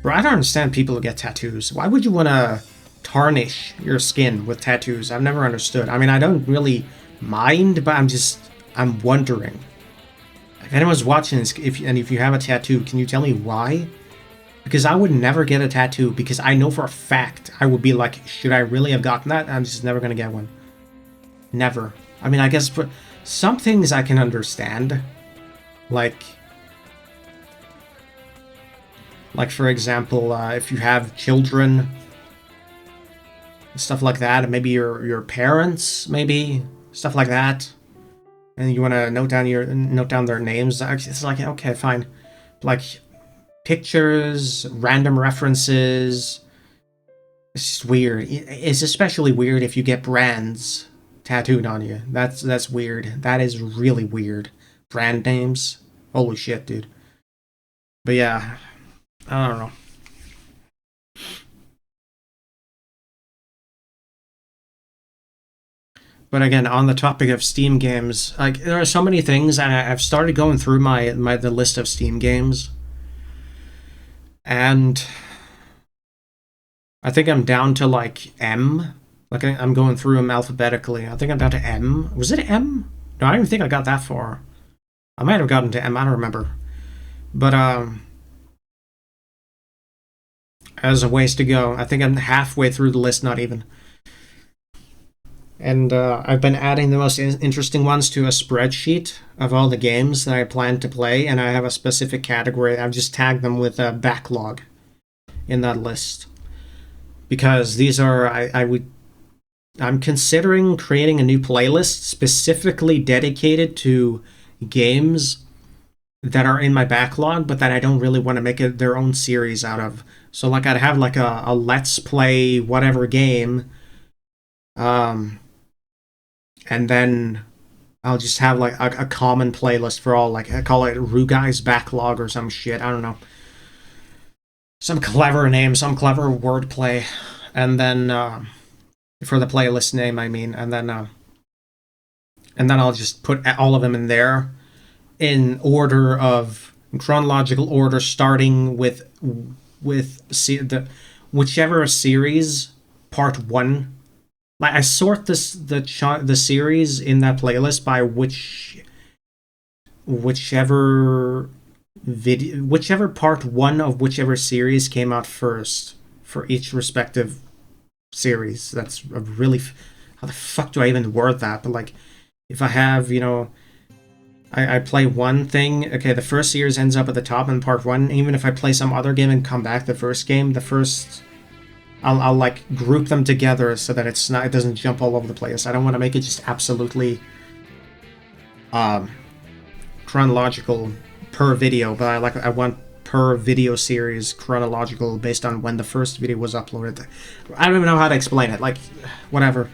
Bro, I don't understand people who get tattoos. Why would you want to tarnish your skin with tattoos? I've never understood. I mean, I don't really mind, but I'm wondering. If anyone's watching this, if you have a tattoo, can you tell me why? Because I would never get a tattoo, because I know for a fact I would be like, should I really have gotten that? I'm just never going to get one. Never. I mean, I guess for some things I can understand. Like for example, if you have children, stuff like that, maybe your parents, maybe stuff like that, and you want to note down their names. It's like, okay, fine. Like pictures, random references. It's just weird. It's especially weird if you get brands tattooed on you. That's weird. That is really weird. Brand names. Holy shit, dude. But yeah, I don't know. But again, on the topic of Steam games, like there are so many things, and I've started going through the list of Steam games, and I think I'm down to like M. Like I'm going through them alphabetically. I think I'm down to M. Was it M? No, I don't even think I got that far. I might have gotten to M. I don't remember. But as a ways to go, I think I'm halfway through the list, not even. And I've been adding the most interesting ones to a spreadsheet of all the games that I plan to play, and I have a specific category. I've just tagged them with a backlog in that list. Because these are, I'm considering creating a new playlist specifically dedicated to games that are in my backlog, but that I don't really want to make it their own series out of. So like I'd have like a let's play whatever game, and then I'll just have like a common playlist for all, like I call it Rugai's Backlog or some shit. I don't know. Some clever name, some clever wordplay. And then for the playlist name, I mean, and then I'll just put all of them in there in order of chronological order, starting with whichever series part 1. Like I sort the series in that playlist by whichever part 1 of whichever series came out first for each respective series. That's a really, how the fuck do I even word that? But like if I have, I play one thing, okay, the first series ends up at the top in part 1. Even if I play some other game and come back the first game, I'll like group them together so that it doesn't jump all over the place. I don't want to make it just absolutely chronological per video, but I want per video series chronological based on when the first video was uploaded. I don't even know how to explain it. Like whatever.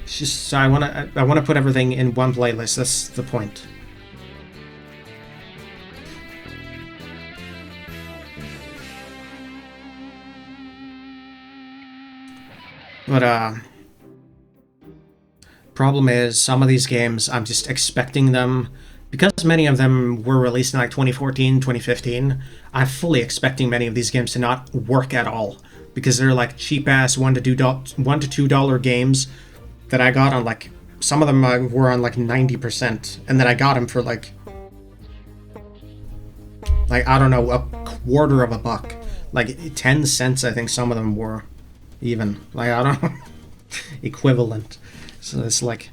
It's just so I want to put everything in one playlist. That's the point. But problem is some of these games I'm just expecting them, because many of them were released in like 2014, 2015, I'm fully expecting many of these games to not work at all, because they're like cheap ass $1 to $2 games that I got on like, some of them were on like 90%, and then I got them for like I don't know, $0.25, like 10 cents I think some of them were, even, like I don't know, equivalent. So it's like,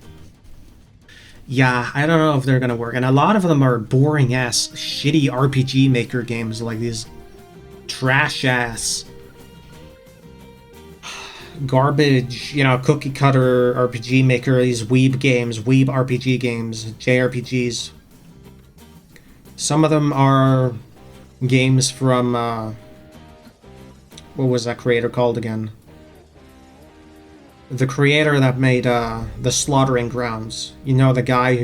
yeah, I don't know if they're gonna work. And a lot of them are boring ass, shitty RPG Maker games, like these trash ass, garbage, cookie cutter RPG Maker, these weeb RPG games, JRPGs. Some of them are games from, what was that creator called again? The creator that made the Slaughtering Grounds. The guy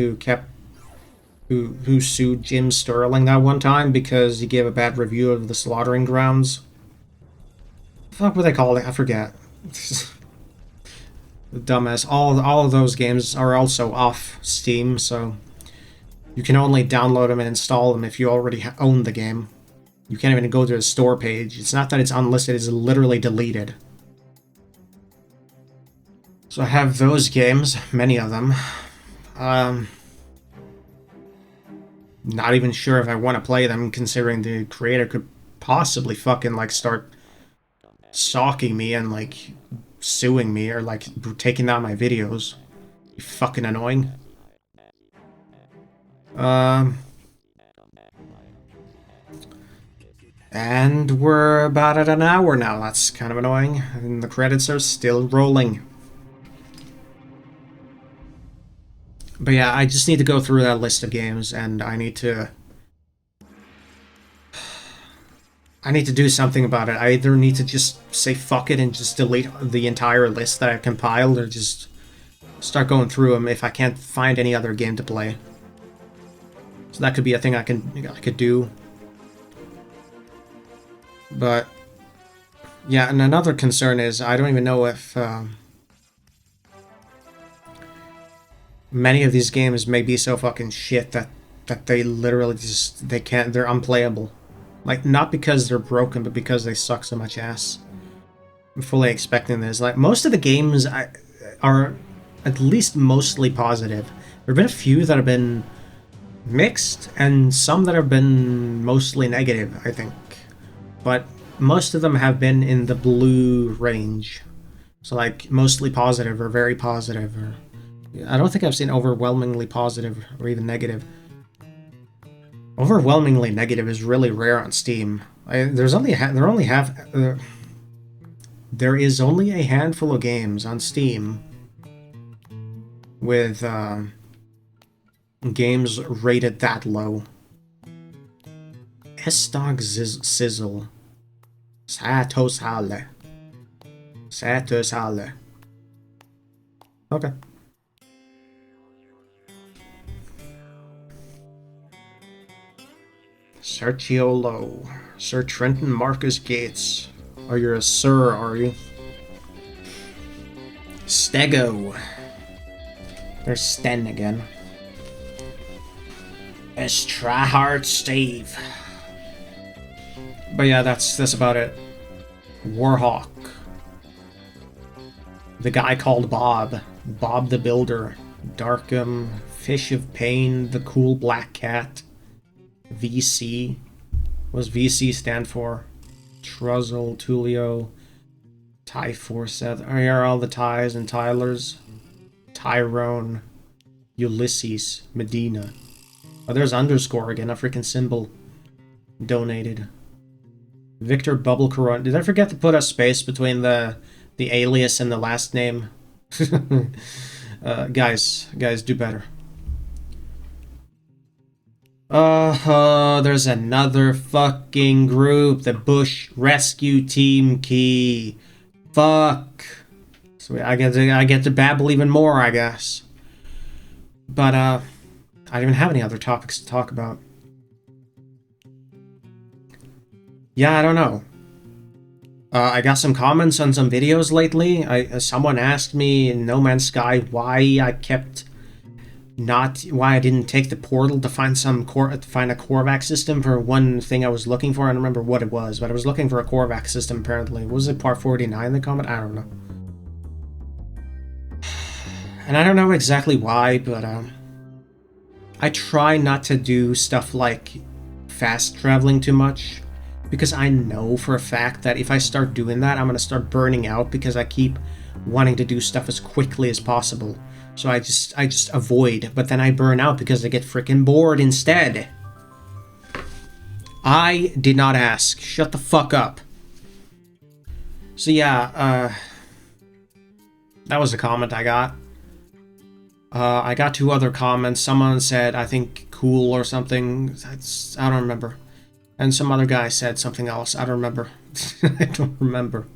who sued Jim Sterling that one time because he gave a bad review of the Slaughtering Grounds. Fuck what they called it, I forget. Dumbass. All of those games are also off Steam, so you can only download them and install them if you already own the game. You can't even go to the store page. It's not that it's unlisted, it's literally deleted. So I have those games, many of them. Not even sure if I want to play them, considering the creator could possibly fucking start stalking me and suing me or taking down my videos. Be fucking annoying. And we're about at an hour now. That's kind of annoying. And the credits are still rolling. But yeah, I just need to go through that list of games, and I need to do something about it. I either need to just say fuck it and just delete the entire list that I've compiled, or just start going through them if I can't find any other game to play. So that could be a thing I could do. But yeah, and another concern is I don't even know if many of these games may be so fucking shit that they literally just, they're unplayable. Like, not because they're broken, but because they suck so much ass. I'm fully expecting this. Like, most of the games are at least mostly positive. There have been a few that have been mixed, and some that have been mostly negative, I think. But most of them have been in the blue range. So, like, mostly positive or very positive. Or I don't think I've seen overwhelmingly positive or even negative. Overwhelmingly negative is really rare on Steam. There is only a handful of games on Steam with games rated that low. S-Dog Sizzle. Satosale. Okay. Sergiolo. Sir Trenton Marcus Gates. Oh, you're a sir, are you? Stego. There's Sten again. Tryhard Steve. But yeah, that's about it. Warhawk. The Guy Called Bob. Bob the Builder. Darkham. Fish of Pain. The Cool Black Cat. VC. What does VC stand for? Truzzle, Tulio, Ty Forseth. Here are all the Ties and Tylers. Tyrone, Ulysses, Medina. Oh, there's underscore again, a freaking symbol. Donated. Victor Bubble Corona. Did I forget to put a space between the alias and the last name? Guys, do better. There's another fucking group, the Bush Rescue Team Key. Fuck. So I get to babble even more, I guess. But I don't even have any other topics to talk about. Yeah, I don't know. I got some comments on some videos lately. Someone asked me in No Man's Sky why I didn't take the portal to find a Korvac system for one thing I was looking for. I don't remember what it was, but I was looking for a Korvac system apparently. Was it part 49 the comment? I don't know. And I don't know exactly why, but I try not to do stuff like fast traveling too much, because I know for a fact that if I start doing that, I'm going to start burning out because I keep wanting to do stuff as quickly as possible. So I just avoid, but then I burn out because I get freaking bored instead. I did not ask. Shut the fuck up. So yeah, that was a comment I got. I got 2 other comments. Someone said, I think, cool or something. I don't remember. And some other guy said something else. I don't remember. I don't remember.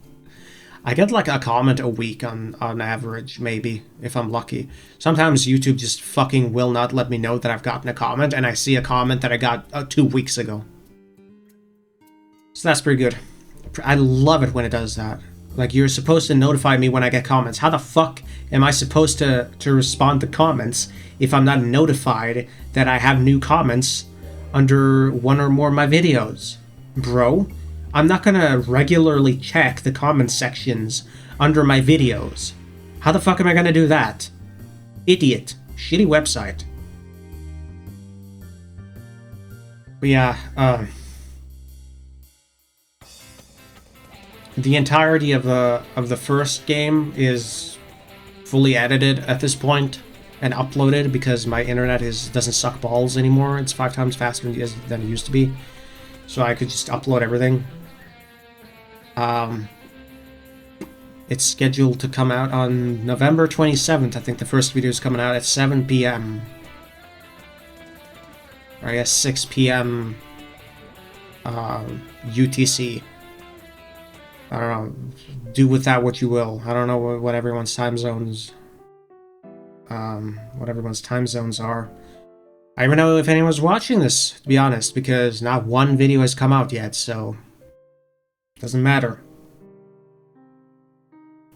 I get like a comment a week on average, maybe, if I'm lucky. Sometimes YouTube just fucking will not let me know that I've gotten a comment, and I see a comment that I got 2 weeks ago. So that's pretty good. I love it when it does that. Like, you're supposed to notify me when I get comments. How the fuck am I supposed to respond to comments if I'm not notified that I have new comments under one or more of my videos? Bro, I'm not gonna regularly check the comment sections under my videos. How the fuck am I gonna do that? Idiot. Shitty website. But yeah, the entirety of the first game is fully edited at this point and uploaded because my internet doesn't suck balls anymore. It's 5 times faster than it used to be. So I could just upload everything. It's scheduled to come out on November 27th. I think the first video is coming out at 7 p.m. Or I guess 6 p.m. UTC. I don't know. Do with that what you will. I don't know what everyone's time zones. What everyone's time zones are. I don't even know if anyone's watching this, to be honest, because not one video has come out yet, so doesn't matter.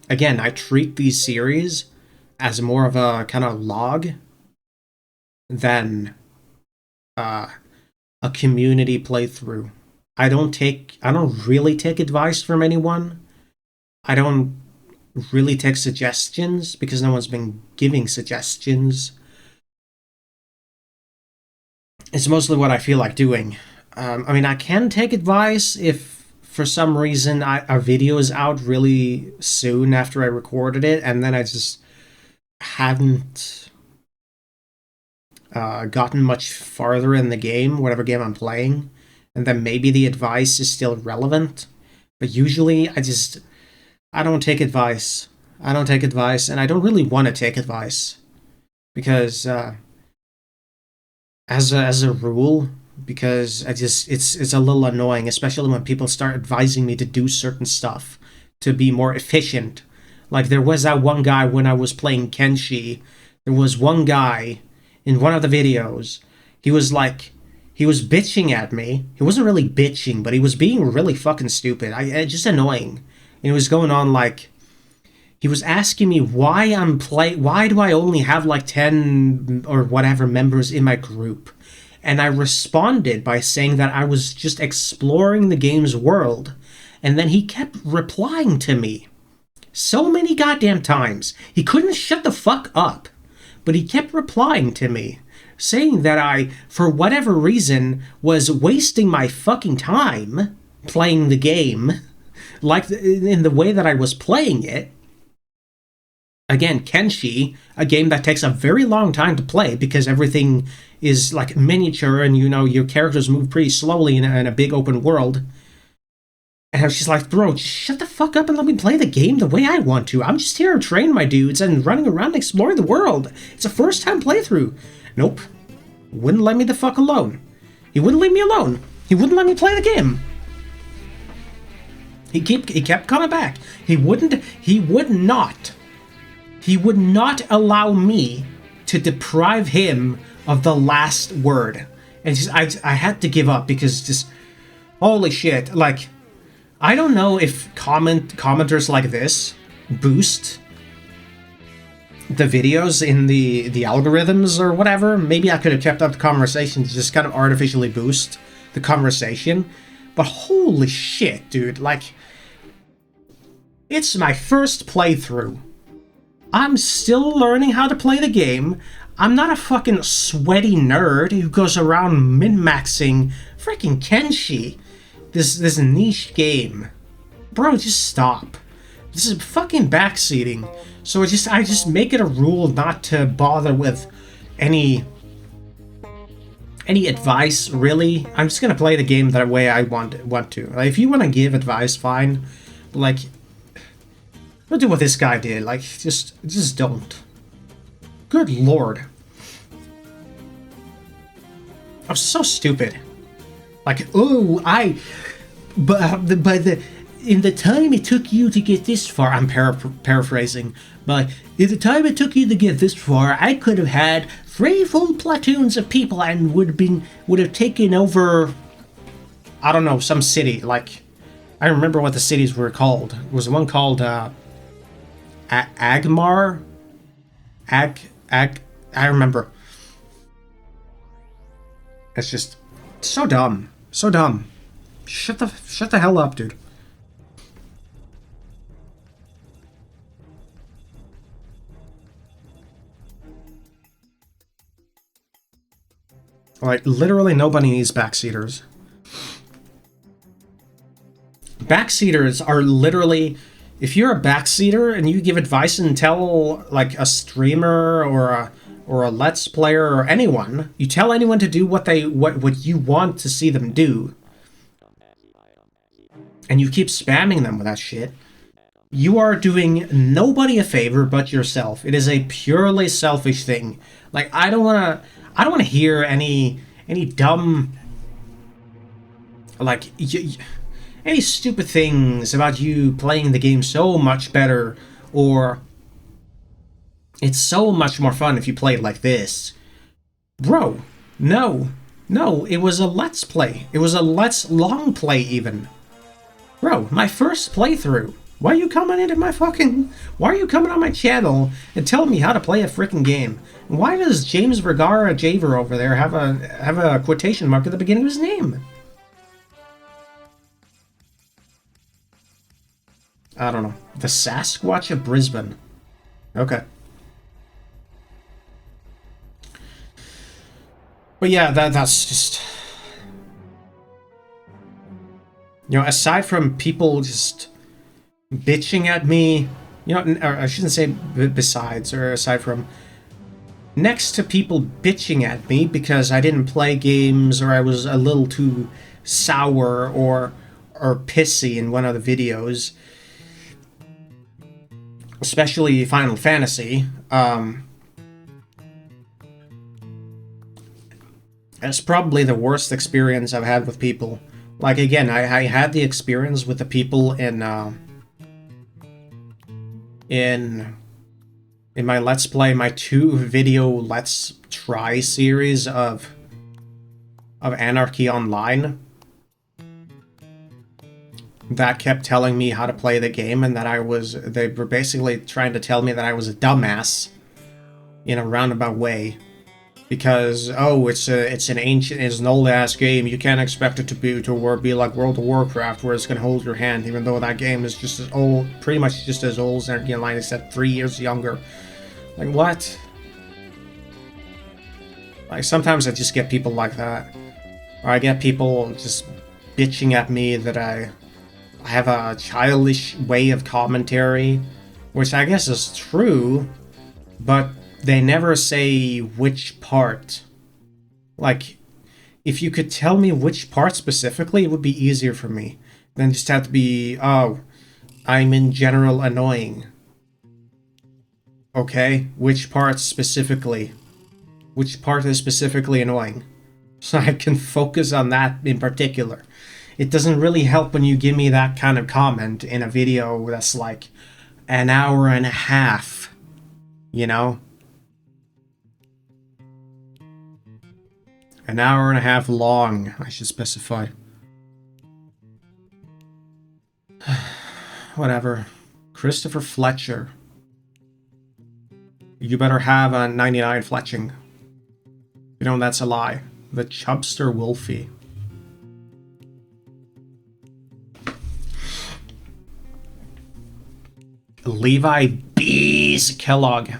Again, I treat these series as more of a kind of log than a community playthrough. I don't really take advice from anyone. I don't really take suggestions because no one's been giving suggestions. It's mostly what I feel like doing. I mean, I can take advice if for some reason our video is out really soon after I recorded it, and then I just haven't gotten much farther in the game, whatever game I'm playing, and then maybe the advice is still relevant. But usually I don't take advice. I don't take advice, and I don't really want to take advice. Because, as a rule, because it's a little annoying, especially when people start advising me to do certain stuff to be more efficient. Like, there was that one guy when I was playing Kenshi. There was one guy in one of the videos. He was bitching at me. He wasn't really bitching, but he was being really fucking stupid. Just annoying. And it was going on like, he was asking me why do I only have like 10 or whatever members in my group? And I responded by saying that I was just exploring the game's world. And then he kept replying to me so many goddamn times. He couldn't shut the fuck up. But he kept replying to me, saying that I, for whatever reason, was wasting my fucking time playing the game, like in the way that I was playing it. Again, Kenshi, a game that takes a very long time to play because everything is like miniature and, you know, your characters move pretty slowly in a big open world. And she's like, bro, just shut the fuck up and let me play the game the way I want to. I'm just here to train my dudes and running around exploring the world. It's a first-time playthrough. Nope. Wouldn't let me the fuck alone. He wouldn't leave me alone. He wouldn't let me play the game. He kept coming back. He would not allow me to deprive him of the last word. And I had to give up because just, holy shit, like, I don't know if commenters like this boost the videos in the algorithms or whatever. Maybe I could have kept up the conversation to just kind of artificially boost the conversation. But holy shit, dude, like, it's my first playthrough. I'm still learning how to play the game. I'm not a fucking sweaty nerd who goes around min-maxing freaking Kenshi. This niche game. Bro, just stop. This is fucking backseating. So I just make it a rule not to bother with any advice, really. I'm just gonna play the game that way I want to. Like, if you want to give advice, fine. But like, don't do what this guy did. Like, just don't. Good lord. I'm so stupid. Like, oh, in the time it took you to get this far, I'm paraphrasing, but in the time it took you to get this far, I could have had 3 full platoons of people and would have taken over, I don't know, some city. Like, I remember what the cities were called. It was one called Agmar. I remember. It's just so dumb. So dumb. Shut the hell up, dude. Like, literally nobody needs backseaters. Backseaters are literally, if you're a backseater and you give advice and tell, like, a streamer or a Let's Player or anyone, you tell anyone to do what you want to see them do, and you keep spamming them with that shit, you are doing nobody a favor but yourself. It is a purely selfish thing. Like, I don't want to hear any dumb, like, any stupid things about you playing the game so much better, or it's so much more fun if you play it like this. Bro, no, it was a Let's Play. It was a long play even. Bro, my first playthrough. Why are you coming into my fucking... Why are you coming on my channel and telling me how to play a freaking game? Why does James Vergara Javer over there have a quotation mark at the beginning of his name? I don't know. The Sasquatch of Brisbane. Okay. But yeah, that's just... You know, aside from people just bitching at me, you know, or I shouldn't say besides, or aside from, next to people bitching at me because I didn't play games or I was a little too sour or pissy in one of the videos, especially Final Fantasy, it's probably the worst experience I've had with people. Like, again, I had the experience with the people in my Let's Play, my 2-video Let's Try series of Anarchy Online, that kept telling me how to play the game, and that they were basically trying to tell me that I was a dumbass in a roundabout way. Because, oh, it's an old-ass game, you can't expect it to be like World of Warcraft, where it's gonna hold your hand, even though that game is just as old, pretty much just as old as Anarchy Online, except 3 years younger. Like, what? Like, sometimes I just get people like that. Or I get people just bitching at me that I have a childish way of commentary, which I guess is true, but they never say which part. Like, if you could tell me which part specifically, it would be easier for me than just have to be, oh, I'm in general annoying. Okay, which part specifically? Which part is specifically annoying? So I can focus on that in particular. It doesn't really help when you give me that kind of comment in a video that's like an hour and a half, you know? An hour and a half long, I should specify. Whatever. Christopher Fletcher. You better have a 99 fletching. You know, that's a lie. The Chubster Wolfie. Levi Bees Kellogg.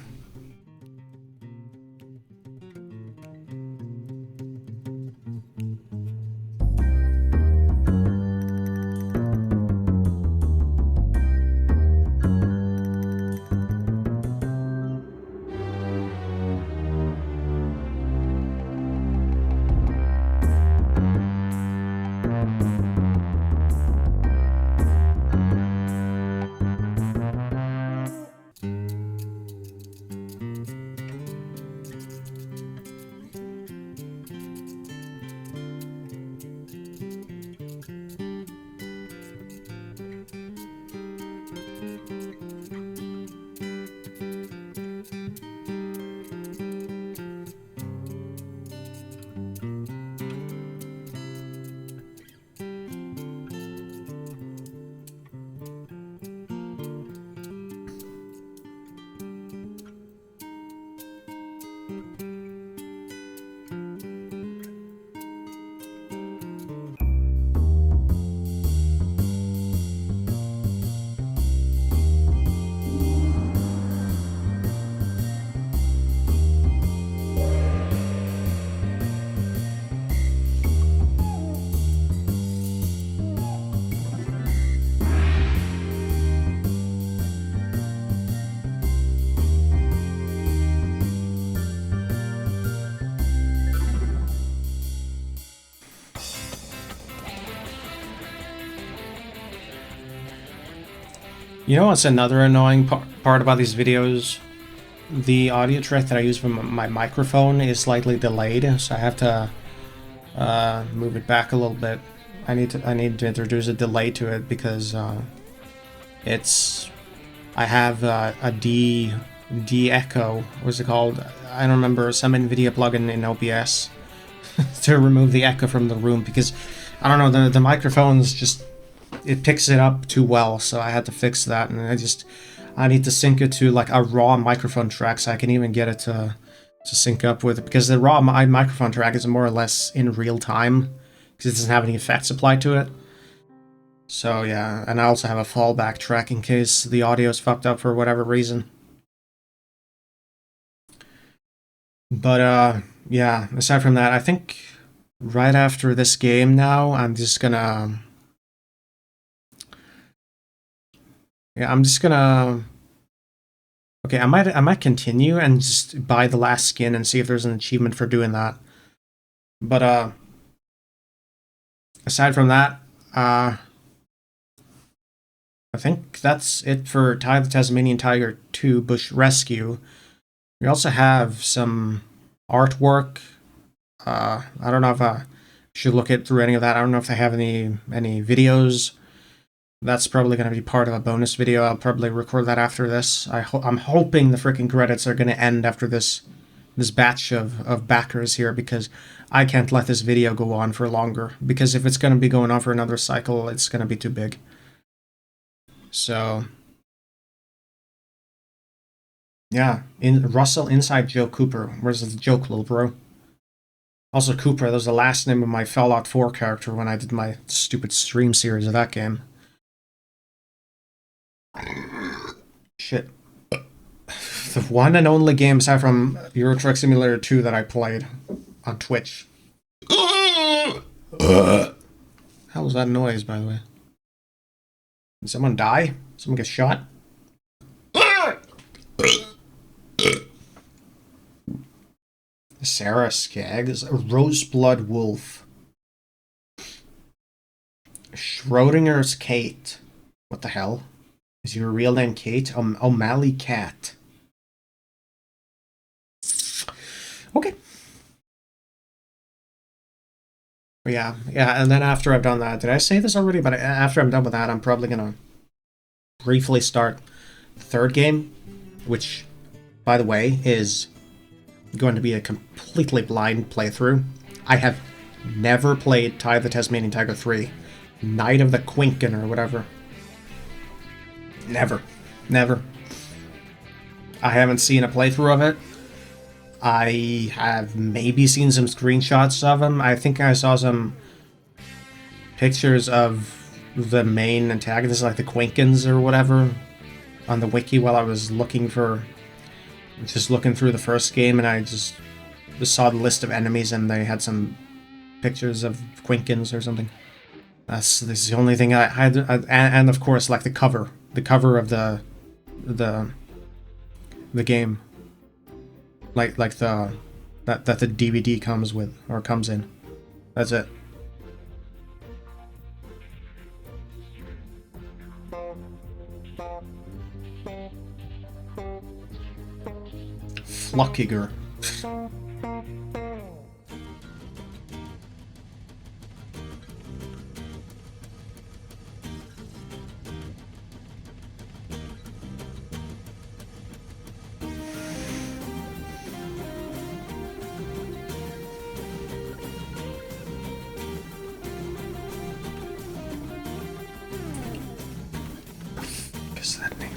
You know what's another annoying part about these videos? The audio track that I use from my microphone is slightly delayed, so I have to move it back a little bit. I need to introduce a delay to it because I have a de-echo, what's it called? I don't remember, some NVIDIA plugin in OBS to remove the echo from the room, because I don't know, the microphones just it picks it up too well, so I had to fix that, and I need to sync it to like a raw microphone track so I can even get it to sync up with it, because the raw microphone track is more or less in real time because it doesn't have any effects applied to it. So yeah, and I also have a fallback track in case the audio is fucked up for whatever reason. But yeah, aside from that, I think right after this game now, I'm just gonna... Yeah, I'm just gonna... Okay, I might continue and just buy the last skin and see if there's an achievement for doing that. But aside from that, I think that's it for Ty the Tasmanian Tiger 2 Bush Rescue. We also have some artwork. I don't know if I should look through any of that. I don't know if they have any videos. That's probably going to be part of a bonus video. I'll probably record that after this. I'm hoping the freaking credits are going to end after this batch of backers here, because I can't let this video go on for longer. Because if it's going to be going on for another cycle, it's going to be too big. So... yeah, Russell inside Joe Cooper. Where's the joke, little bro? Also, Cooper, that was the last name of my Fallout 4 character when I did my stupid stream series of that game. Shit. The one and only game aside from Euro Truck Simulator 2 that I played on Twitch. How was that noise, by the way? Did someone die? Someone get shot? Sarah Skaggs, a Roseblood Wolf. Schrodinger's Kate. What the hell? Is your real name Kate? O'Malley Cat. Okay. Yeah, and then after I've done that, did I say this already? But after I'm done with that, I'm probably gonna briefly start the third game, which, by the way, is going to be a completely blind playthrough. I have never played Ty the Tasmanian Tiger 3. Night of the Quinkin or whatever. Never. I haven't seen a playthrough of it. I have maybe seen some screenshots of them. I think I saw some pictures of the main antagonists, like the Quinkins or whatever, on the wiki while I was looking through the first game, and I just saw the list of enemies and they had some pictures of Quinkins or something. This is the only thing I had, and of course, like the cover of the game, like that the DVD comes with or comes in. That's it. Flockiger. What's that name?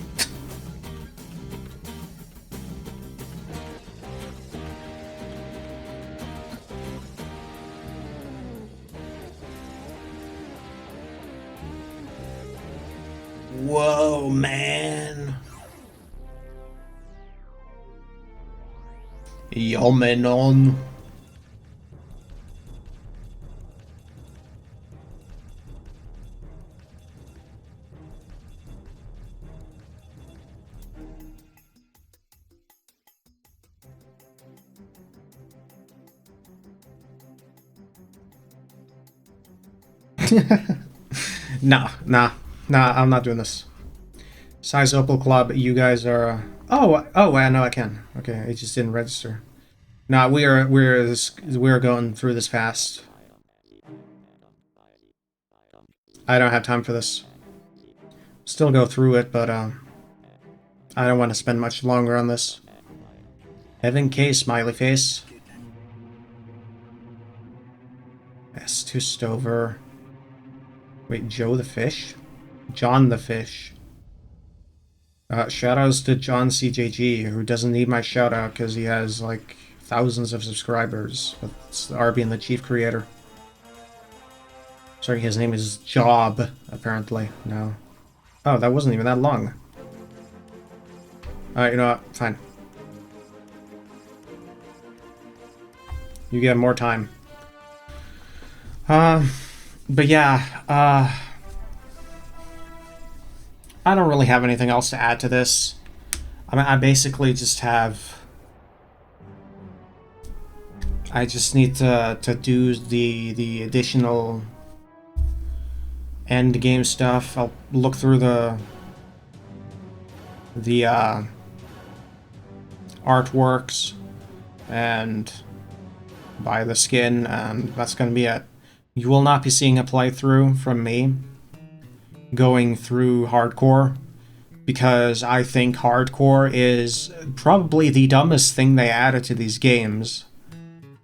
Whoa, man. Yomenon. No, I'm not doing this. Size Opal Club, you guys are... Oh, I know I can. Okay, it just didn't register. No, we're going through this fast. I don't have time for this. Still go through it, but I don't want to spend much longer on this. Evan K. Smiley face. S2 Stover. Wait, Joe the Fish? John the Fish. Shoutouts to John CJG, who doesn't need my shoutout because he has like thousands of subscribers. It's R being the chief creator. Sorry, his name is Job, apparently. No. Oh, that wasn't even that long. Alright, you know what? Fine. You get more time. But yeah, I don't really have anything else to add to this. I mean, I basically just have... I just need to do the additional end game stuff. I'll look through the artworks and buy the skin, and that's gonna be it. You will not be seeing a playthrough from me going through hardcore, because I think hardcore is probably the dumbest thing they added to these games,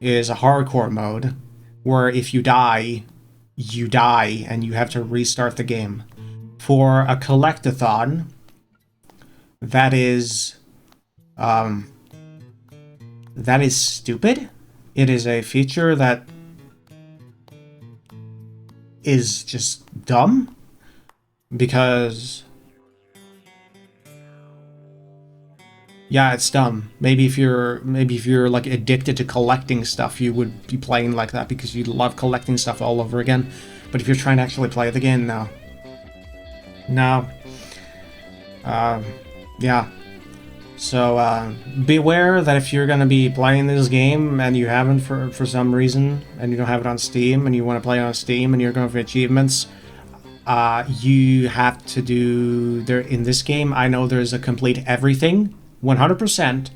is a hardcore mode where if you die and you have to restart the game. For a collectathon, that is stupid. It is a feature that is just dumb, because yeah, it's dumb. Maybe if you're like addicted to collecting stuff, you would be playing like that because you love collecting stuff all over again. But if you're trying to actually play the game, no. Yeah. So beware that if you're gonna be playing this game and you haven't for some reason, and you don't have it on Steam, and you want to play it on Steam and you're going for achievements, you have to do there in this game. I know there's a complete everything 100%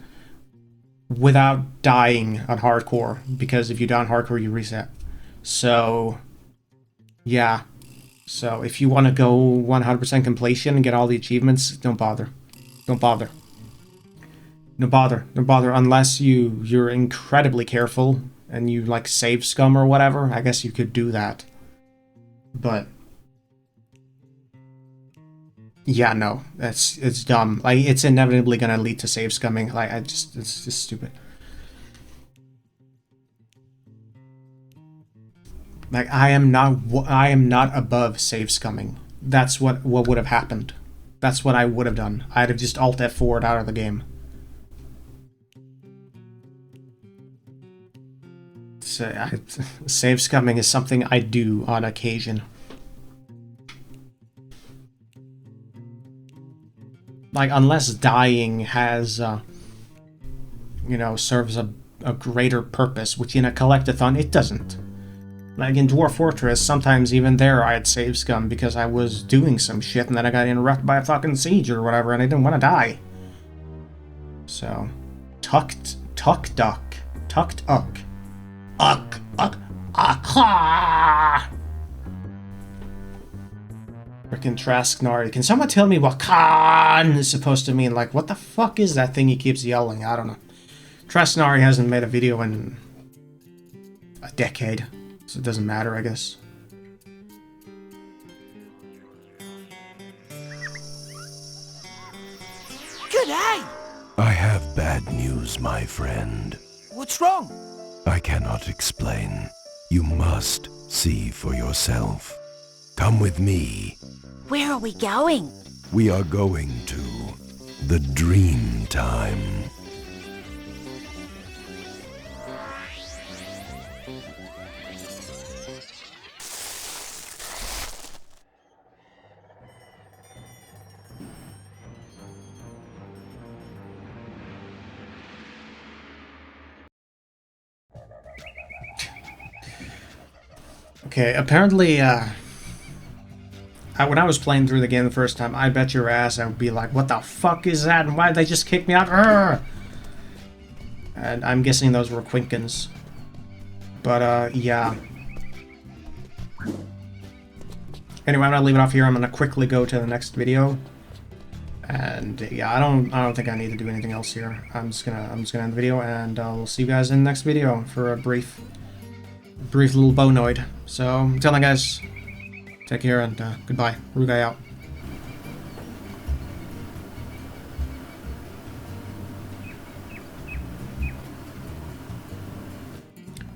without dying on hardcore, because if you die on hardcore, you reset. So yeah. So if you want to go 100% completion and get all the achievements, don't bother. Don't bother. No bother. No bother unless you're incredibly careful and you like save scum or whatever. I guess you could do that. But yeah, no, it's dumb. Like, it's inevitably gonna lead to save scumming. Like, it's just stupid. Like, I am not above save scumming. That's what would have happened. That's what I would have done. I'd have just Alt F4'd out of the game. So, save scumming is something I do on occasion. Like, unless dying has, you know, serves a greater purpose, which in a collectathon it doesn't. Like in Dwarf Fortress, sometimes even there I'd save scum because I was doing some shit and then I got interrupted by a fucking siege or whatever and I didn't want to die. So, tucked uck. Frickin' Trasknari. Can someone tell me what Khan is supposed to mean? Like, what the fuck is that thing he keeps yelling? I don't know. Trasknari hasn't made a video in a decade, so it doesn't matter, I guess. G'day! I have bad news, my friend. What's wrong? I cannot explain. You must see for yourself. Come with me. Where are we going? We are going to the dream time. Okay, apparently, when I was playing through the game the first time, I bet your ass I would be like, what the fuck is that? And why did they just kick me out? Urgh! And I'm guessing those were Quinkins. But, yeah. Anyway, I'm gonna leave it off here. I'm gonna quickly go to the next video. And, yeah, I don't think I need to do anything else here. I'm just gonna end the video, and I'll see you guys in the next video for a brief little bonoid. So, until then, guys, Take care and goodbye. Rude guy out.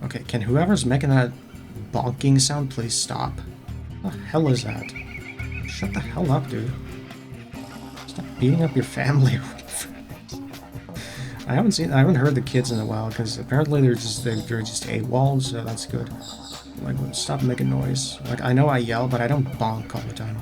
Okay, can whoever's making that bonking sound please stop? What the hell is that? Shut the hell up, dude. Stop beating up your family. I haven't heard the kids in a while because apparently they're just AWOL, so that's good. Like, stop making noise. Like, I know I yell, but I don't bonk all the time.